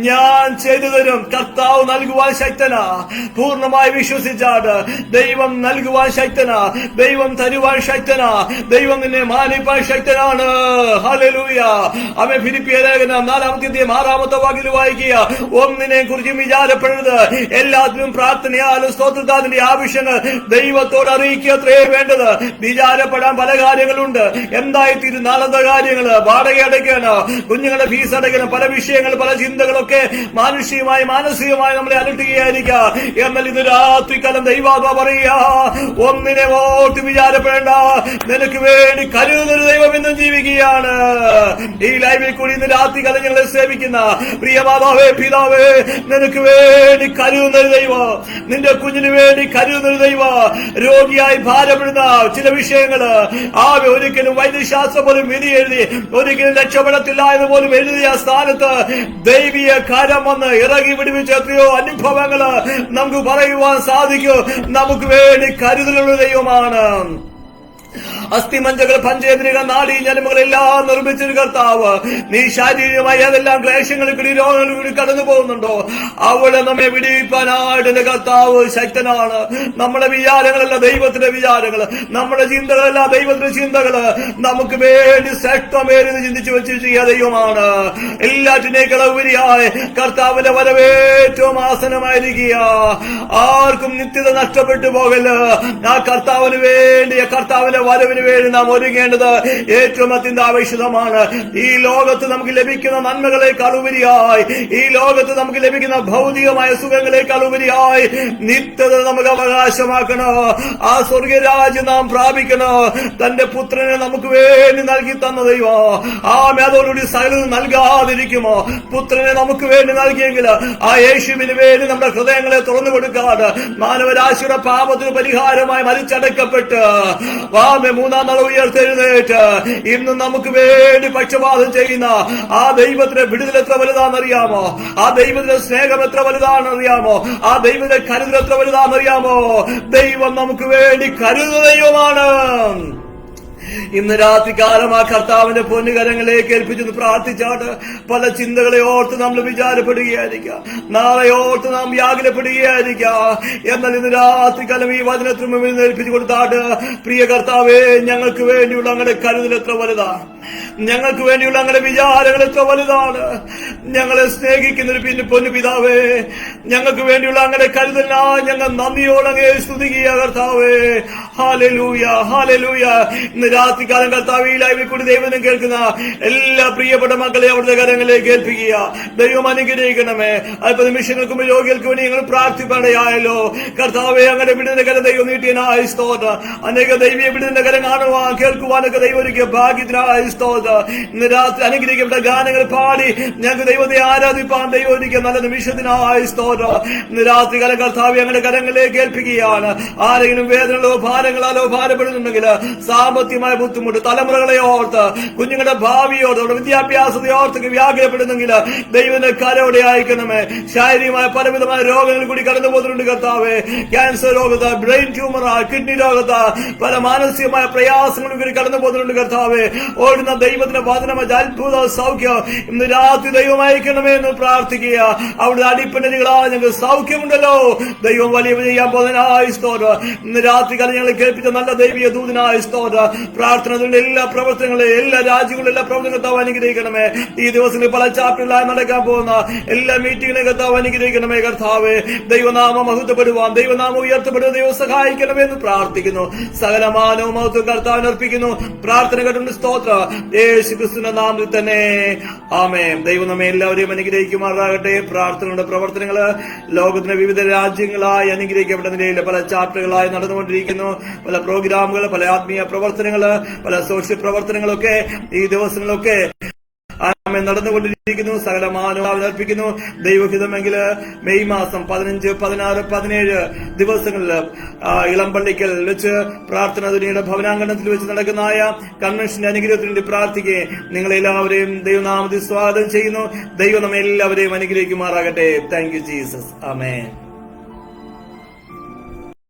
ഞാൻ ചെയ്തു തരും. കർത്താവ് നൽകുവാൻ ശക്തനാ. പൂർണ്ണമായി വിശ്വസിച്ചാണ്. ദൈവം നൽകുവാൻ ശക്തനാ, ദൈവം തരുവാൻ ശക്തനാ, ദൈവം നിന്നെ മാനിപ്പാൻ ശക്തനാണ്. ഹല്ലേലൂയ. അവൻ ഫിലിപ്പിയ ലേഖനം 4-ാമത്തെ അധ്യായം 6-ാമത്തെ വാക്യത്തിൽ വായിക്കുക, ഒന്നിനെ കുറിച്ചും വിചാരപ്പെടരുത്, എല്ലാത്തിനും പ്രാർത്ഥനയാലും സ്തോത്രത്തിന്റെ ആവശ്യങ്ങൾ ദൈവത്തോട് അറിയിക്കത്രേ വേണ്ടത്. വിചാരപ്പെടാൻ പല കാര്യങ്ങളുണ്ട്. എന്തായിത്തീരും നാളത്തെ കാര്യങ്ങള്, വാടക അടയ്ക്കാനോ, കുഞ്ഞുങ്ങളുടെ ഫീസ് അടയ്ക്കണം, പല വിഷയങ്ങൾ, പല ചിന്തകളൊക്കെ മാനുഷികമായി മാനസികമായി നമ്മളെ അലട്ടുകയായിരിക്കാം. എന്നാൽ ഇന്ന് രാത്രികാലം ദൈവാത്മാ പറയാ, ഒന്നിനെ ഓർത്ത് വിചാരപ്പെടേണ്ട, നിനക്ക് വേണ്ടി കരുതുന്നൊരു ദൈവം ഇന്നും ജീവിക്കുകയാണ്. ഈ ലൈവിൽ കൂടി ഇന്ന് രാത്രികാലം ഞങ്ങളെ സേവിക്കുന്ന പ്രിയ മാതാവേ, പിതാവേ, നിനക്ക് വേണ്ടി കരുതുന്നൊരു ദൈവം, നിന്റെ കുഞ്ഞിന് വേണ്ടി കരുതുന്നൊരു ദൈവം. രോഗിയായി ഭാരപ്പെടുന്ന ചില വിഷയങ്ങള് ഒരിക്കലും വൈദ്യശാസ്ത്രം പോലും വിധി എഴുതി ഒരിക്കലും രക്ഷപ്പെടത്തില്ല എന്ന് പോലും എഴുതിയ സ്ഥാനത്ത് ദൈവീയ കാര്യം വന്ന് ഇറങ്ങി വിടുവിച്ച എത്രയോ അനുഭവങ്ങള് നമുക്ക് പറയുവാൻ സാധിക്കും. നമുക്ക് വേണ്ടി കരുതലുള്ള ദൈവമാണ്. അസ്ഥിമഞ്ചകൾ, പഞ്ചേന്ദ്രികൾ, നാഡീ ജന്മങ്ങളെല്ലാം നിർമ്മിച്ചൊരു കർത്താവ്. നീ ശാരീരികമായി ഏതെല്ലാം ക്ലേശങ്ങളിൽ കൂടി രോഗങ്ങളിൽ കൂടി കടന്നു പോകുന്നുണ്ടോ അവിടെ നമ്മെ വിടിവിപ്പാനായിട്ട് എന്റെ കർത്താവ് ശക്തനാണ്. നമ്മുടെ വിചാരങ്ങളല്ല ദൈവത്തിന്റെ വിചാരങ്ങള്, നമ്മുടെ ചിന്തകളല്ല ദൈവത്തിന്റെ ചിന്തകള്. നമുക്ക് വേണ്ടി ശക്തമേറിയത് ചിന്തിച്ചു വെച്ചിരിക്കുക ദൈവമാണ്. എല്ലാറ്റിനേക്കാൾ ഉപരിയായി കർത്താവിന്റെ വരവേറ്റവും ആസനമായിരിക്കുക. ആർക്കും നിത്യത നഷ്ടപ്പെട്ടു പോകല്. ആ കർത്താവിന് വേണ്ടി, കർത്താവിന്റെ വരവിന് വേണ്ടി നാം ഒരുങ്ങേണ്ടത് ഏറ്റവും അത്യന്താപേക്ഷിതമാണ്. ഈ ലോകത്ത് നമുക്ക് ലഭിക്കുന്ന നന്മകളെക്കാൾ ഉപരിയായി, ഈ ലോകത്ത് നമുക്ക് ലഭിക്കുന്ന ഭൗതികമായ സുഖങ്ങളെക്കാൾ ഉപരിയായി നിത്യത നമുക്ക് അവകാശമാക്കണോ. ആ സ്വർഗരാജ്യം നാം പ്രാപിക്കണോ. തന്റെ പുത്രനെ നമുക്ക് വേണ്ടി നൽകി തന്ന ദൈവം അതോടുകൂടി സകലം നൽകാതിരിക്കുമോ? പുത്രനെ നമുക്ക് വേണ്ടി നൽകിയെങ്കിൽ ആ യേശുവിന് വേണ്ടി നമ്മുടെ ഹൃദയങ്ങളെ തുറന്നു കൊടുക്കാതെ മാനവരാശിയുടെ പാപത്തിന് പരിഹാരമായി മരിച്ചടക്കപ്പെട്ട് മൂന്നാം നാൾ ഉയർത്തെഴുന്നേറ്റ് ഇന്ന് നമുക്ക് വേണ്ടി പക്ഷപാതം ചെയ്യുന്ന ആ ദൈവത്തിന്റെ വിടുതൽ എത്ര വലുതാണെന്നറിയാമോ? ആ ദൈവത്തിന്റെ സ്നേഹം എത്ര വലുതാണെന്നറിയാമോ? ആ ദൈവത്തിന്റെ കരുതൽ എത്ര വലുതാണെന്നറിയാമോ? ദൈവം നമുക്ക് വേണ്ടി കരുതുന്ന ദൈവമാണ്. ഇന്ന് രാത്രികാലം ആ കർത്താവിന്റെ പൊന്നുകരങ്ങളിലേക്ക് ഏൽപ്പിച്ചെന്ന് പ്രാർത്ഥിച്ചാട്ട് പല ചിന്തകളെ ഓർത്ത് നമ്മൾ വിചാരപ്പെടുകയായിരിക്കാം, നാളെ ഓർത്ത് നാം വ്യാകുലപ്പെടുകയായിരിക്കാം. എന്നാൽ ഇന്ന് രാത്രികാലം ഈ വചനത്തിന് മുമ്പിൽ ഏൽപ്പിച്ചു കൊടുത്താട്ട്, പ്രിയ കർത്താവേ, ഞങ്ങൾക്ക് വേണ്ടിയുള്ള അങ്ങയുടെ കരുതൽ എത്ര വലുതാണ്, ഞങ്ങൾക്ക് വേണ്ടിയുള്ള അങ്ങയുടെ വിചാരങ്ങൾ എത്ര വലുതാണ്. ഞങ്ങളെ സ്നേഹിക്കുന്ന ഒരു പൊന്നു പിതാവേ, ഞങ്ങൾക്ക് വേണ്ടിയുള്ള അങ്ങയുടെ കരുതലിനായി ഞങ്ങൾ നന്ദിയോടെ അങ്ങയെ സ്തുതിക്കുക കർത്താവേ. Hallelujah, hallelujah. ഇന്ന് രാത്രികാലം കർത്താവേ, ഈ ലൈവിൽ കൂടി ദൈവം കേൾക്കുന്ന എല്ലാ പ്രിയപ്പെട്ട മക്കളെ അവിടുത്തെ കരങ്ങളിലേക്ക് ഏൽപ്പിക്കുക. ദൈവം അനുഗ്രഹിക്കണമേ. അല്പ നിമിഷങ്ങൾക്ക് മുമ്പ് രോഗികൾക്ക് വേണ്ടി ഞങ്ങൾ പ്രാർത്ഥിപ്പാടയായല്ലോ കർത്താവേ. അങ്ങയുടെ വിടുതലിന്റെ കരം ദൈവം നീട്ടിയനായ സ്തോത്രം. അനേക ദൈവീയ വിടുതലിന്റെ കരം കാണുവാൻ കേൾക്കുവാനൊക്കെ ദൈവം ഒരുക്കിയ ഭാഗ്യത്തിനായ സ്തോത്രം. ഇന്ന് രാത്രി അനുഗ്രഹിക്കപ്പെട്ട ഗാനങ്ങൾ പാടി ഞങ്ങൾക്ക് ദൈവത്തെ ആരാധിപ്പാൻ ദൈവം ഒരുക്കിയ നല്ല നിമിഷത്തിനായ സ്തോത്രം. ഇന്ന് രാത്രികാലം കർത്താവേ ഞങ്ങളുടെ കരങ്ങളിലേക്ക് ഏൽപ്പിക്കുകയാണ്. ആരെങ്കിലും വേദനകളോ ഭാരങ്ങളാലോ ഭാരപ്പെടുന്നുണ്ടെങ്കിൽ, സാമ്പത്തികമായ ബുദ്ധിമുട്ട്, തലമുറകളെ ഓർത്ത്, കുഞ്ഞുങ്ങളുടെ ഭാവിയോട്, വിദ്യാഭ്യാസത്തെ ഓർത്തൊക്കെ വ്യാകുലപ്പെടുന്നെങ്കിൽ ദൈവത്തിന്റെ കരോടെ അയക്കണമേ. ശാരീരികമായ പലവിധമായ രോഗങ്ങൾ കൂടി കടന്നു പോകുന്നുണ്ട് കർത്താവേ. ക്യാൻസർ രോഗത്ത്, ബ്രെയിൻ ട്യൂമർ, കിഡ്നി രോഗത്ത്, പല മാനസികമായ പ്രയാസങ്ങളും കൂടി കടന്നു പോകുന്നുണ്ട് കർത്താവേ. ഓടുന്ന ദൈവത്തിന്റെ വചനം അത്ഭുത സൗഖ്യം ഇന്ന് രാത്രി ദൈവം അയക്കണമേ എന്ന് പ്രാർത്ഥിക്കുക. അവിടെ അടിപ്പിണലുകളാ ഞങ്ങൾക്ക് സൗഖ്യമുണ്ടല്ലോ. ദൈവം വലിയ ചെയ്യാൻ പോകുന്നതിനായ സ്തോത്രം. ഇന്ന് രാത്രികാലം ഞങ്ങളെ കേൾപ്പിച്ച നല്ല ദൈവീയ ദൂതനായ സ്തോത്രം. പ്രാർത്ഥനകളുടെ എല്ലാ പ്രവർത്തനങ്ങളെ, എല്ലാ രാജ്യങ്ങളിലെ എല്ലാ പ്രവർത്തനങ്ങളും അനുഗ്രഹിക്കണമേ. ഈ ദിവസങ്ങളിൽ പല ചാപ്റ്ററിലായി നടക്കാൻ പോകുന്ന എല്ലാ മീറ്റിംഗിലെ കർത്താവ് അനുഗ്രഹിക്കണമേ കർത്താവേ. ദൈവനാമം മഹത്വപ്പെടുവാൻ, ദൈവനാമം ഉയർത്തപ്പെടുക ദൈവം സഹായിക്കണമേ എന്ന് പ്രാർത്ഥിക്കുന്നു. സകലമാനവും മഹത്വം കർത്താവിന് അർപ്പിക്കുന്നു. പ്രാർത്ഥന കേട്ടുണ്ട് സ്തോത്രം യേശു ക്രിസ്തുവിന്റെ നാമത്തിൽ തന്നെ ആമേൻ. ദൈവം നമ്മെ എല്ലാവരെയും അനുഗ്രഹിക്കുമാറാകട്ടെ. പ്രാർത്ഥനയുടെ പ്രവർത്തനങ്ങള് ലോകത്തിന്റെ വിവിധ രാജ്യങ്ങളായി അനുഗ്രഹിക്കപ്പെട്ട നിലയിൽ പല ചാപ്റ്ററുകളായി നടന്നുകൊണ്ടിരിക്കുന്നു. പല പ്രോഗ്രാമുകൾ, പല ആത്മീയ പ്രവർത്തനങ്ങള്, പല സോഷ്യൽ പ്രവർത്തനങ്ങളൊക്കെ ഈ ദിവസങ്ങളൊക്കെ നടന്നുകൊണ്ടിരിക്കുന്നു. സകലമാനവും അർപ്പിക്കുന്നു. ദൈവഹിതമെങ്കിൽ മെയ് മാസം 15, 16, 17 ദിവസങ്ങളിൽ ഇളമ്പള്ളിക്കൽ വെച്ച് പ്രാർത്ഥന ദുനിയുടെ ഭവനാങ്കണത്തിൽ വെച്ച് നടക്കുന്നതായ കൺവെൻഷന്റെ അനുഗ്രഹത്തിന് വേണ്ടി പ്രാർത്ഥിക്കുകയും നിങ്ങളെല്ലാവരെയും ദൈവനാമത്തിൽ സ്വാഗതം ചെയ്യുന്നു. ദൈവം നമ്മെ എല്ലാവരെയും അനുഗ്രഹിക്കുമാറാകട്ടെ. Thank you Jesus. ആമേൻ.